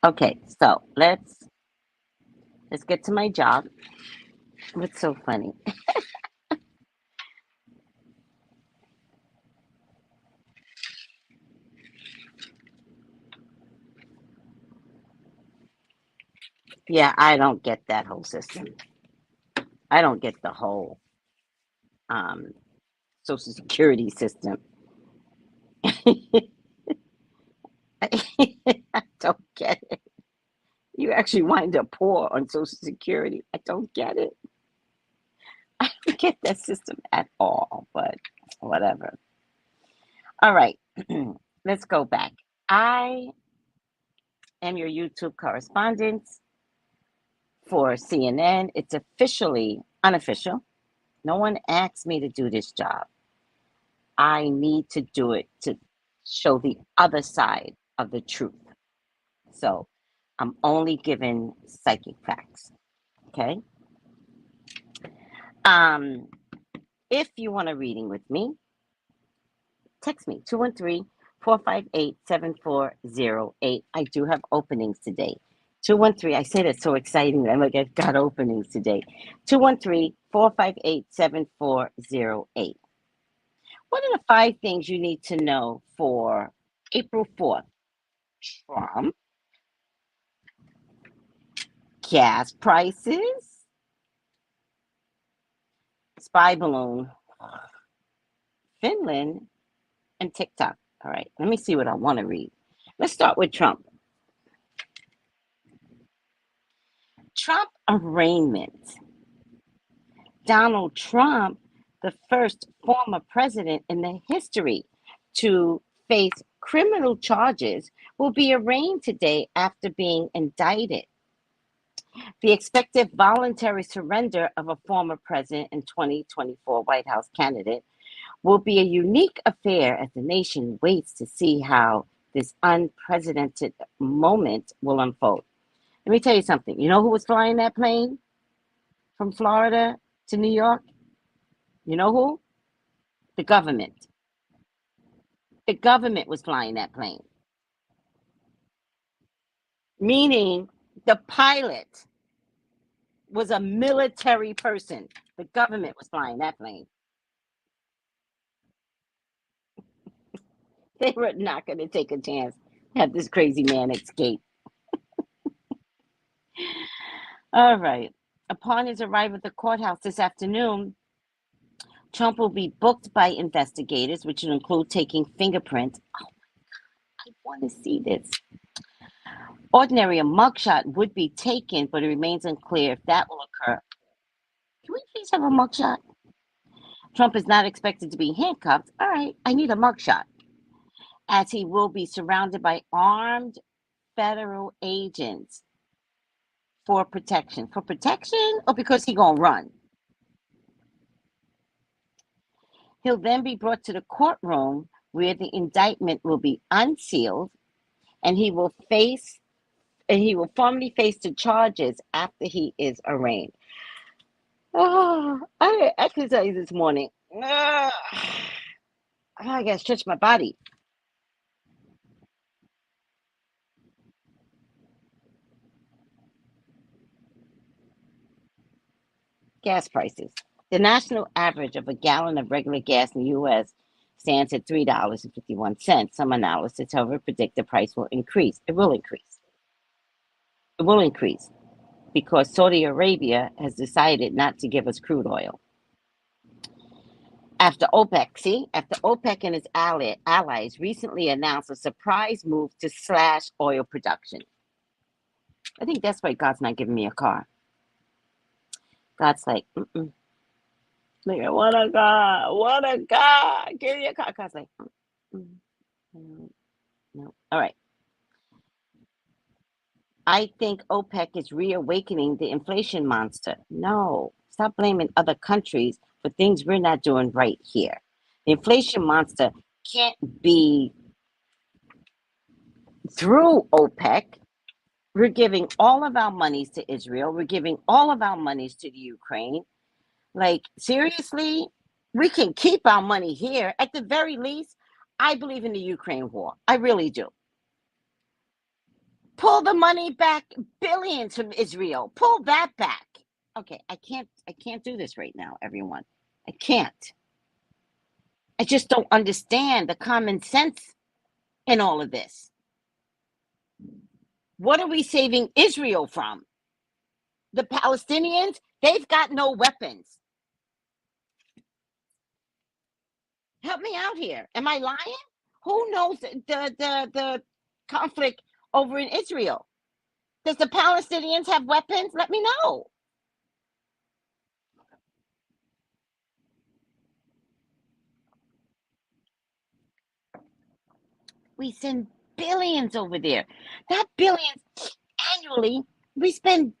B: Okay, so let's get to my job. What's so funny? Yeah, I don't get that whole system. I don't get the whole um, Social Security system. I don't get it. You actually wind up poor on Social Security. I don't get it. I don't get that system at all, but whatever. All right, let's go back. I am your YouTube correspondent for CNN. It's officially unofficial. No one asked me to do this job. I need to do it to show the other side of the truth. So I'm only given psychic facts. Okay. Um, if you want a reading with me, text me 213-458-7408. I do have openings today. 213, I say that's so exciting. I'm like, I've got openings today. 213-458-7408. What are the 5 things you need to know for April 4th? Trump, gas prices, spy balloon, Finland, and TikTok. All right, let me see what I want to read. Let's start with Trump. Trump arraignment. Donald Trump, the first former president in the history to face criminal charges, will be arraigned today after being indicted. The expected voluntary surrender of a former president and 2024 White House candidate will be a unique affair as the nation waits to see how this unprecedented moment will unfold. Let me tell you something. You know who was flying that plane from Florida to New York? You know who? The government. The government was flying that plane, meaning the pilot was a military person. The government was flying that plane. They were not going to take a chance, have this crazy man escape. All right. Upon his arrival at the courthouse this afternoon, Trump will be booked by investigators, which will include taking fingerprints. Oh, I want to see this. Ordinary, a mugshot would be taken, but it remains unclear if that will occur. Can we please have a mugshot? Trump is not expected to be handcuffed. All right, I need a mugshot, as he will be surrounded by armed federal agents for protection. For protection, or because he gonna run? He'll then be brought to the courtroom where the indictment will be unsealed, and he will formally face the charges after he is arraigned. Oh, I exercised this morning. I gotta stretch my body. Gas prices. The national average of a gallon of regular gas in the U.S. stands at $3.51. Some analysts, however, predict the price will increase. It will increase. It will increase because Saudi Arabia has decided not to give us crude oil. After OPEC and its allies recently announced a surprise move to slash oil production. I think that's why God's not giving me a car. God's like, nigga, what a God, give me a car. God's like, no. All right. I think OPEC is reawakening the inflation monster. No, stop blaming other countries for things we're not doing right here. The inflation monster can't be through OPEC. We're giving all of our monies to Israel. We're giving all of our monies to the Ukraine. Like, seriously, we can keep our money here. At the very least, I believe in the Ukraine war. I really do. Pull the money back, billions from Israel. Pull that back. Okay, I can't do this right now, everyone. I can't. I just don't understand the common sense in all of this. What are we saving Israel from? The Palestinians, they've got no weapons. Help me out here. Am I lying? Who knows the conflict over in Israel? Does the Palestinians have weapons? Let me know. We send billions over there. Not billions annually. We send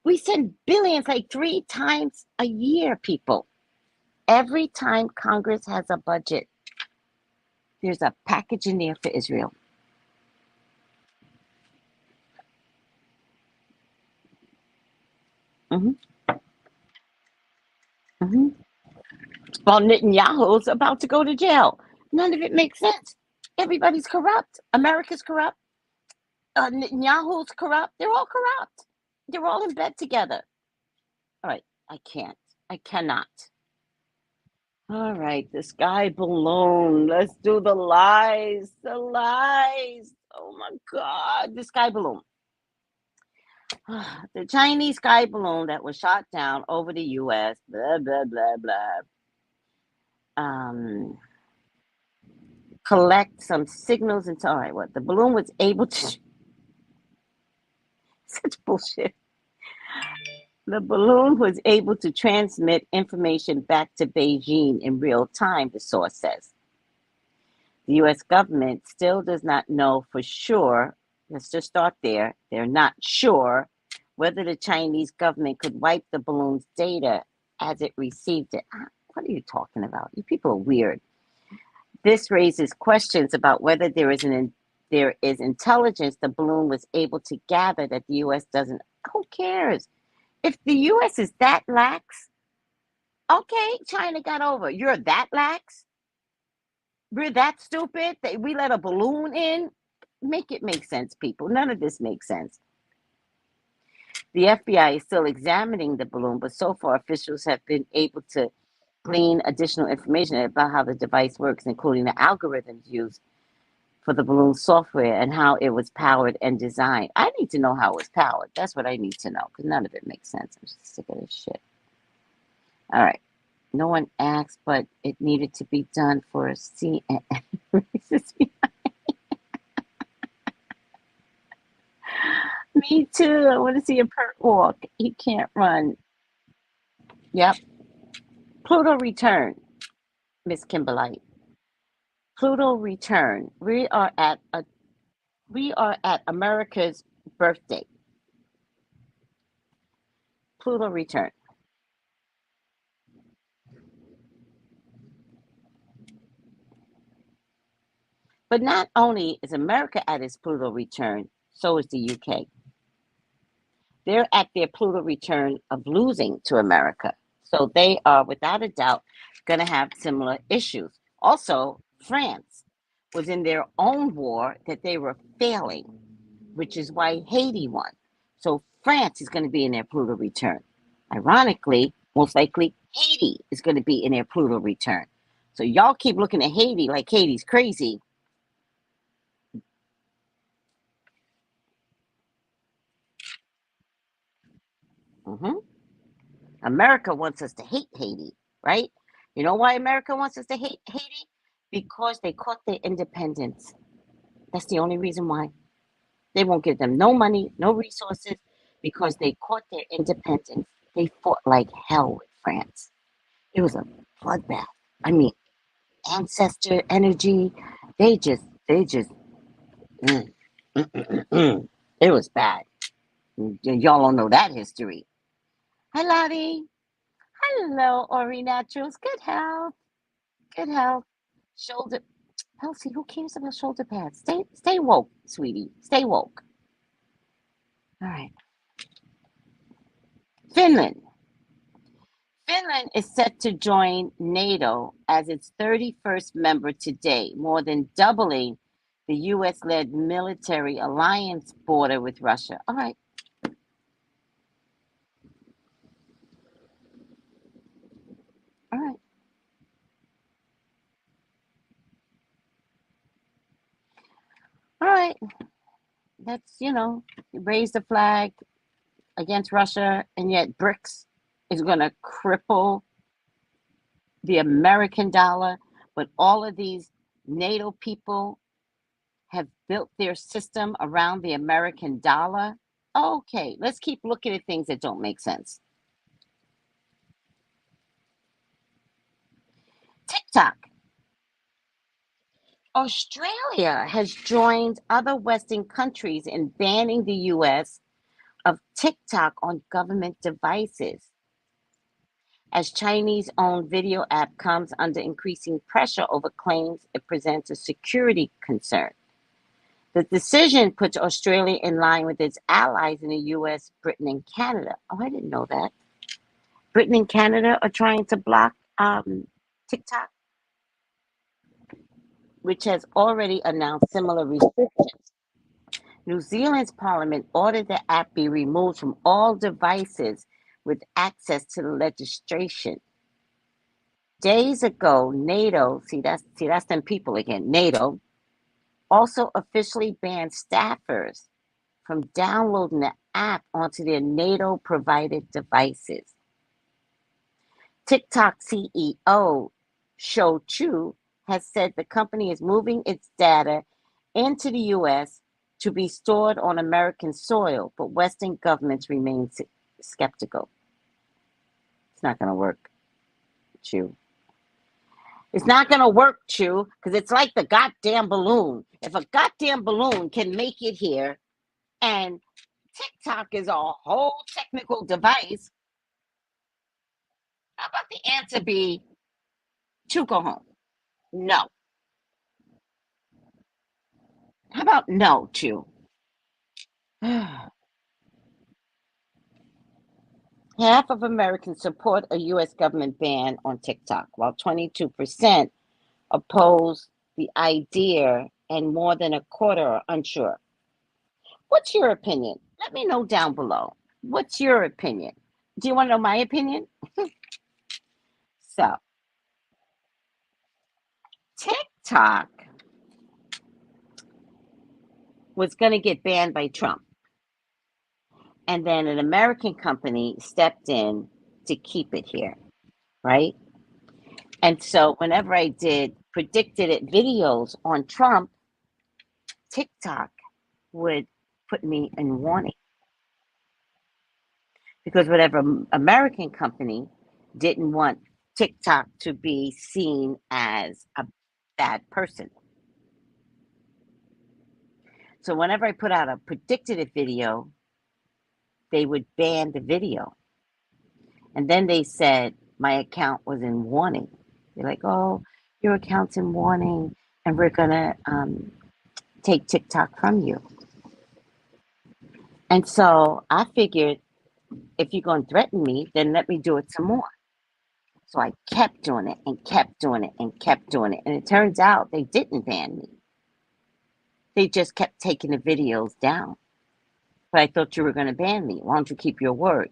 B: billions like 3 times a year, people. Every time Congress has a budget, there's a package in there for Israel. Mm-hmm. Mm-hmm. While Netanyahu's about to go to jail. None of it makes sense. Everybody's corrupt. America's corrupt. Netanyahu's corrupt. They're all corrupt. They're all in bed together. All right. I can't. I cannot. All right. The sky balloon. Let's do the lies. The lies. Oh my God. The sky balloon. The Chinese sky balloon that was shot down over the U.S. Blah, blah, blah, blah. Collect some signals and all right, what the balloon was able to such bullshit. The balloon was able to transmit information back to Beijing in real time, the source says. The US government still does not know for sure. Let's just start there. They're not sure whether the Chinese government could wipe the balloon's data as it received it. What are you talking about? You people are weird. This raises questions about whether there is intelligence the balloon was able to gather that the U.S. doesn't. Who cares? If the U.S. is that lax, okay, China got over. You're that lax? We're that stupid that we let a balloon in? Make it make sense, people. None of this makes sense. The FBI is still examining the balloon, but so far officials have been able to glean additional information about how the device works, including the algorithms used for the balloon software and how it was powered and designed. I need to know how it was powered. That's what I need to know, because none of it makes sense. I'm just sick of this shit. All right. No one asked, but it needed to be done for a scene. Me too. I want to see a perk walk. He can't run. Yep. Pluto return, Miss Kimberlite. Pluto return. We are at America's birthday. Pluto return. But not only is America at its Pluto return, so is the UK. They're at their Pluto return of losing to America. So they are, without a doubt, going to have similar issues. Also, France was in their own war that they were failing, which is why Haiti won. So France is going to be in their Pluto return. Ironically, most likely, Haiti is going to be in their Pluto return. So y'all keep looking at Haiti like Haiti's crazy. hmm America wants us to hate Haiti, right? You know why America wants us to hate Haiti? Because they caught their independence. That's the only reason why. They won't give them no money, no resources, because they caught their independence. They fought like hell with France. It was a bloodbath. I mean, ancestor energy. They just, mm, mm, mm, mm. It was bad. Y'all don't know that history. Hi, Lottie. Hello, Ori Naturals. Good health. Good health. Shoulder. Elsie, who cares about shoulder pads? Stay woke, sweetie. Stay woke. All right. Finland. Finland is set to join NATO as its 31st member today, more than doubling the US led military alliance border with Russia. All right. All right. All right. That's, raise the flag against Russia, and yet BRICS is going to cripple the American dollar. But all of these NATO people have built their system around the American dollar. Okay, let's keep looking at things that don't make sense. TikTok. Australia has joined other Western countries in banning the US of TikTok on government devices as Chinese owned video app comes under increasing pressure over claims it presents a security concern. The decision puts Australia in line with its allies in the US, Britain, and Canada. Oh, I didn't know that. Britain and Canada are trying to block TikTok, which has already announced similar restrictions. New Zealand's parliament ordered the app be removed from all devices with access to the legislation. Days ago, NATO, see that's them people again, NATO also officially banned staffers from downloading the app onto their NATO provided devices. TikTok CEO Shou Chu has said the company is moving its data into the US to be stored on American soil, but Western governments remain skeptical. It's not going to work, Chu. It's not going to work, Chu, because it's like the goddamn balloon. If a goddamn balloon can make it here and TikTok is a whole technical device, how about the answer be Chu go home? No. How about no, Chu? Half of Americans support a U.S. government ban on TikTok, while 22% oppose the idea and more than a quarter are unsure. What's your opinion? Let me know down below. What's your opinion? Do you want to know my opinion? So, TikTok was going to get banned by Trump, and then an American company stepped in to keep it here, right? And so whenever I did predicted it videos on Trump, TikTok would put me in warning because whatever American company didn't want TikTok to be seen as a bad person. So whenever I put out a predicted it video, they would ban the video. And then they said my account was in warning. They're like, oh, your account's in warning, and we're going to take TikTok from you. And so I figured if you're going to threaten me, then let me do it some more. So I kept doing it and kept doing it and kept doing it. And it turns out they didn't ban me. They just kept taking the videos down. But I thought you were going to ban me. Why don't you keep your word?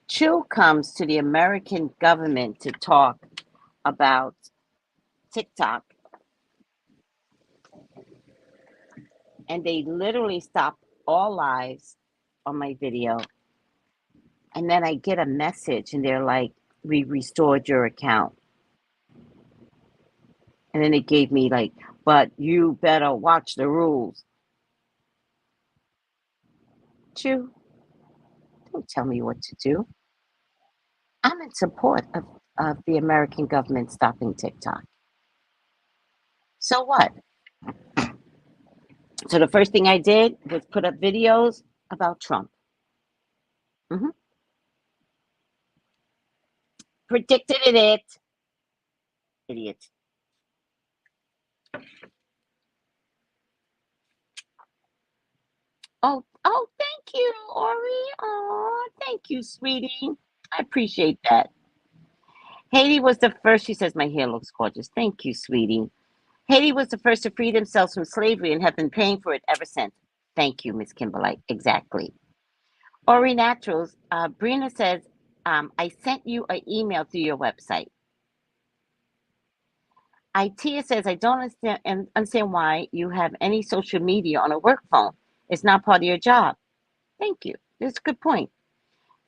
B: Chu comes to the American government to talk about TikTok, and they literally stop all lives on my video. And then I get a message, and they're like, we restored your account. And then it gave me like, but you better watch the rules. Chu, don't tell me what to do. I'm in support of the American government stopping TikTok. So what? So the first thing I did was put up videos about Trump. Mm-hmm. Predicted it. Idiot. Oh, thank you, Ori. Oh, thank you, sweetie. I appreciate that. Haiti was the first. She says my hair looks gorgeous. Thank you, sweetie. Haiti was the first to free themselves from slavery and have been paying for it ever since. Thank you, Miss Kimberlite. Exactly. Ori Naturals. Brina says, I sent you an email through your website. Itia says, I don't understand why you have any social media on a work phone. It's not part of your job. Thank you. That's a good point.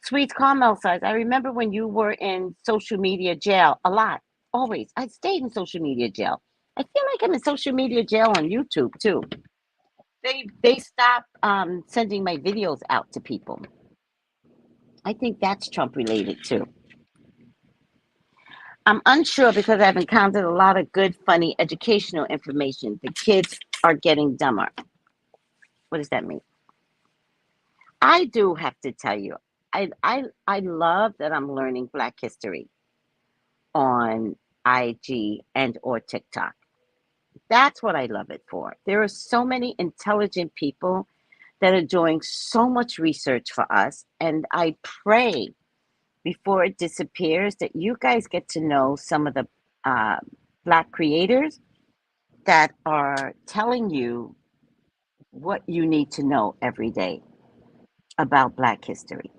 B: Sweet Carmel says, I remember when you were in social media jail a lot. Always. I stayed in social media jail. I feel like I'm in social media jail on YouTube too. They stopped sending my videos out to people. I think that's Trump related too. I'm unsure because I've encountered a lot of good, funny, educational information. The kids are getting dumber. What does that mean? I do have to tell you, I love that I'm learning Black history on IG and or TikTok. That's what I love it for. There are so many intelligent people that are doing so much research for us, and I pray before it disappears that you guys get to know some of the uh, Black creators that are telling you what you need to know every day about Black history.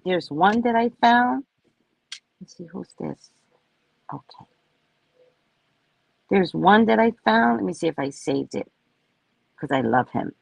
B: There's one that I found. Let's see, who's this? Okay. There's one that I found. Let me see if I saved it because I love him.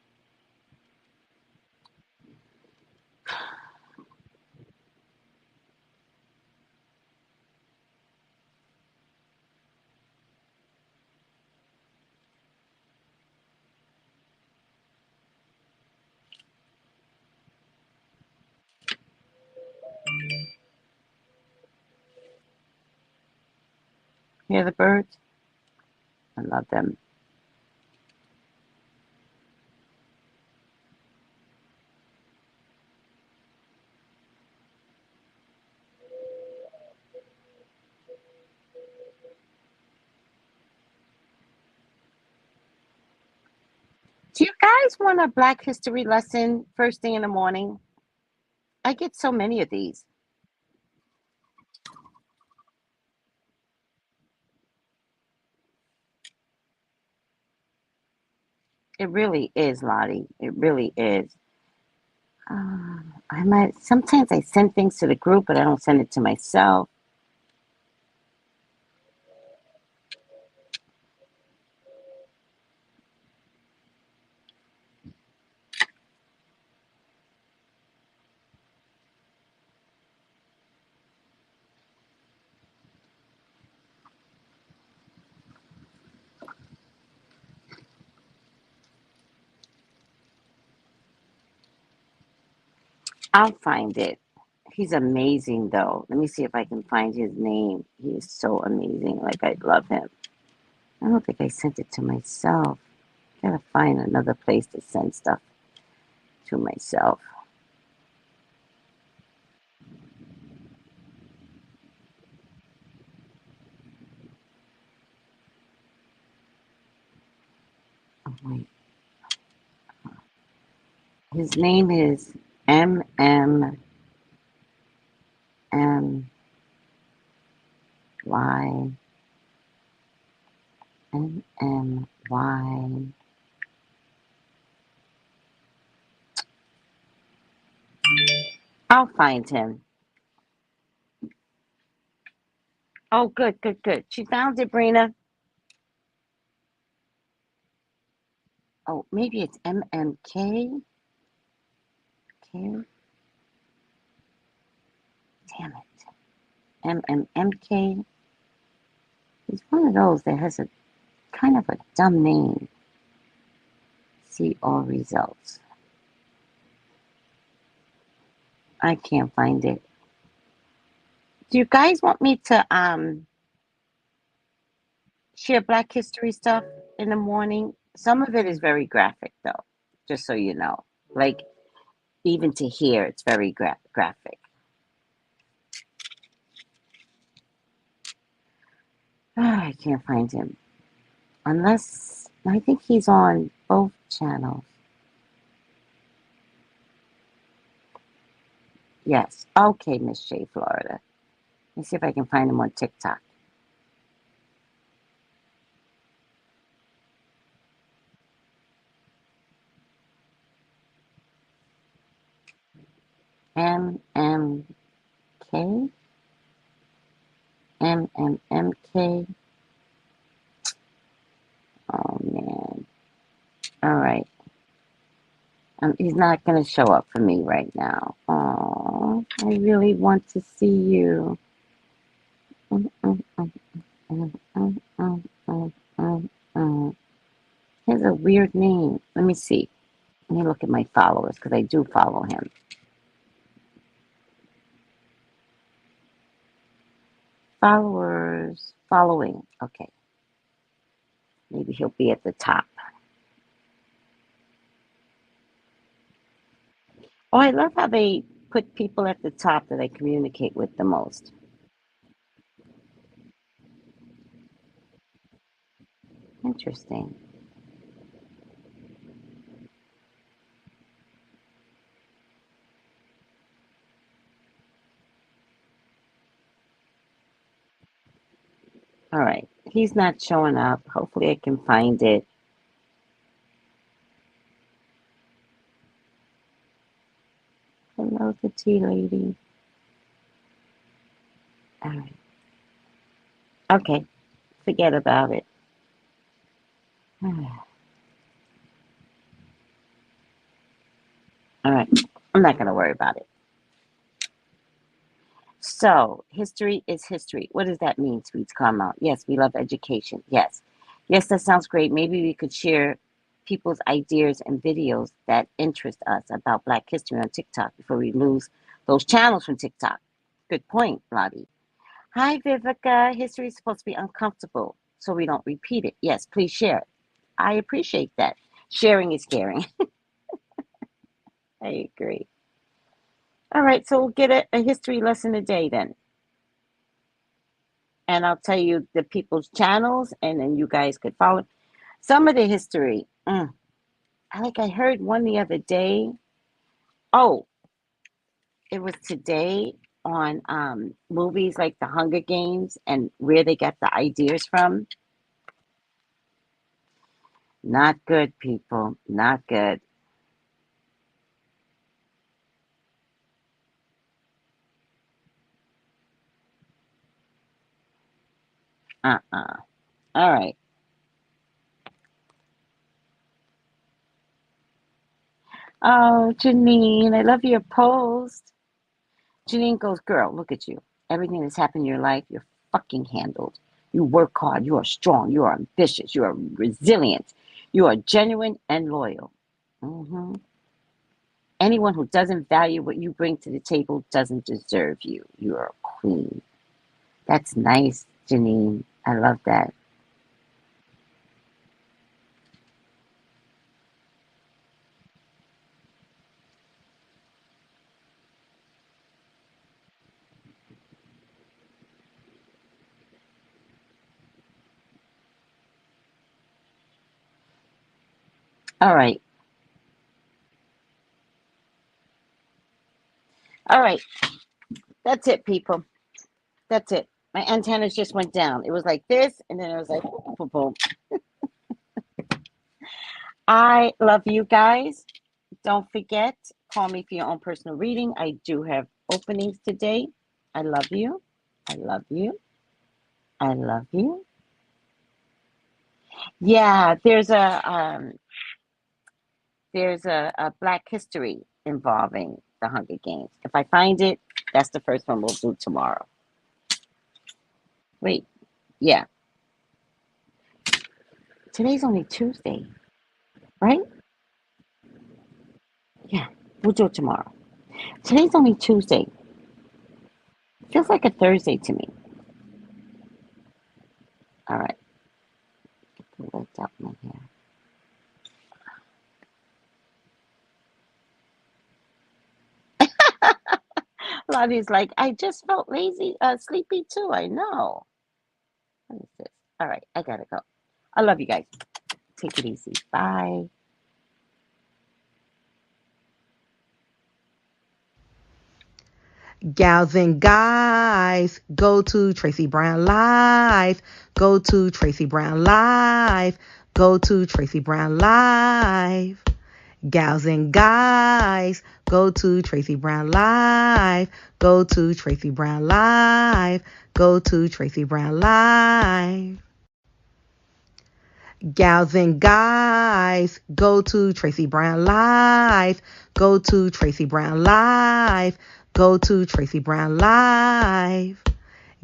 B: Hear the birds? I love them. Do you guys want a Black history lesson first thing in the morning? I get so many of these. It really is, Lottie. It really is. I might sometimes I send things to the group, but I don't send it to myself. I'll find it. He's amazing, though. Let me see if I can find his name. He is so amazing. Like, I love him. I don't think I sent it to myself. Gotta find another place to send stuff to myself. Oh, wait. His name is MMMY. MMY. I'll find him. Oh, good, good, good. She found it, Brina. Oh, maybe it's MMK. Okay. Damn it. MMMK. He's one of those that has a kind of a dumb name. See all results. I can't find it. Do you guys want me to share Black History stuff in the morning? Some of it is very graphic, though, just so you know. Like, even to hear, it's very graphic. I can't find him. Unless, I think he's on both channels. Yes. Okay, Miss J, Florida. Let me see if I can find him on TikTok. MMK? MMMK? Oh, man. All right. He's not going to show up for me right now. Oh, I really want to see you. Mm, mm, mm, mm, mm, mm, mm, mm, mm. He has a weird name. Let me see. Let me look at my followers because I do follow him. Followers, following. Okay. Maybe he'll be at the top. Oh, I love how they put people at the top that I communicate with the most. Interesting. All right. He's not showing up. Hopefully I can find it. Hello, the tea lady. All right. Okay. Forget about it. All right. I'm not going to worry about it. So, history is history. What does that mean, Sweets Karma? Yes, we love education. Yes. Yes, that sounds great. Maybe we could share people's ideas and videos that interest us about Black history on TikTok before we lose those channels from TikTok. Good point, Lottie. Hi, Vivica. History is supposed to be uncomfortable so we don't repeat it. Yes, please share it. I appreciate that. Sharing is caring. I agree. All right, so we'll get a history lesson a day then. And I'll tell you the people's channels, and then you guys could follow some of the history. I heard one the other day. Oh, it was today on movies like The Hunger Games and where they got the ideas from. Not good, people. Not good. Uh-uh. All right. Oh, Janine, I love your post. Janine goes, girl, look at you. Everything that's happened in your life, you're fucking handled. You work hard. You are strong. You are ambitious. You are resilient. You are genuine and loyal. Hmm. Anyone who doesn't value what you bring to the table doesn't deserve you. You're a queen. That's nice, Janine. I love that. All right. All right. That's it, people. That's it. My antennas just went down. It was like this, and then it was like, boom, boom, boom. I love you guys. Don't forget, call me for your own personal reading. I do have openings today. I love you. I love you. I love you. Yeah, there's a Black history involving the Hunger Games. If I find it, that's the first one we'll do tomorrow. Wait, yeah. Today's only Tuesday, right? Yeah, we'll do it tomorrow. Today's only Tuesday. Feels like a Thursday to me. All right. Get the lift up my hair. Lottie's like, I just felt lazy, sleepy too. I know. What is this? All right, I gotta go. I love you guys. Take it easy. Bye.
A: Gals and guys, go to Tracey Brown Live. Go to Tracey Brown Live. Go to Tracey Brown Live. Gals and guys, go to Tracey Brown Live. Go to Tracey Brown Live. Go to Tracey Brown Live. Gals and guys, go to Tracey Brown Live. Go to Tracey Brown Live. Go to Tracey Brown Live.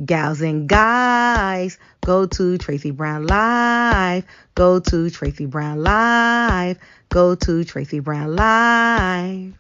A: Gals and guys, go to Tracey Brown Live. Go to Tracey Brown Live. Go to Tracey Brown Live.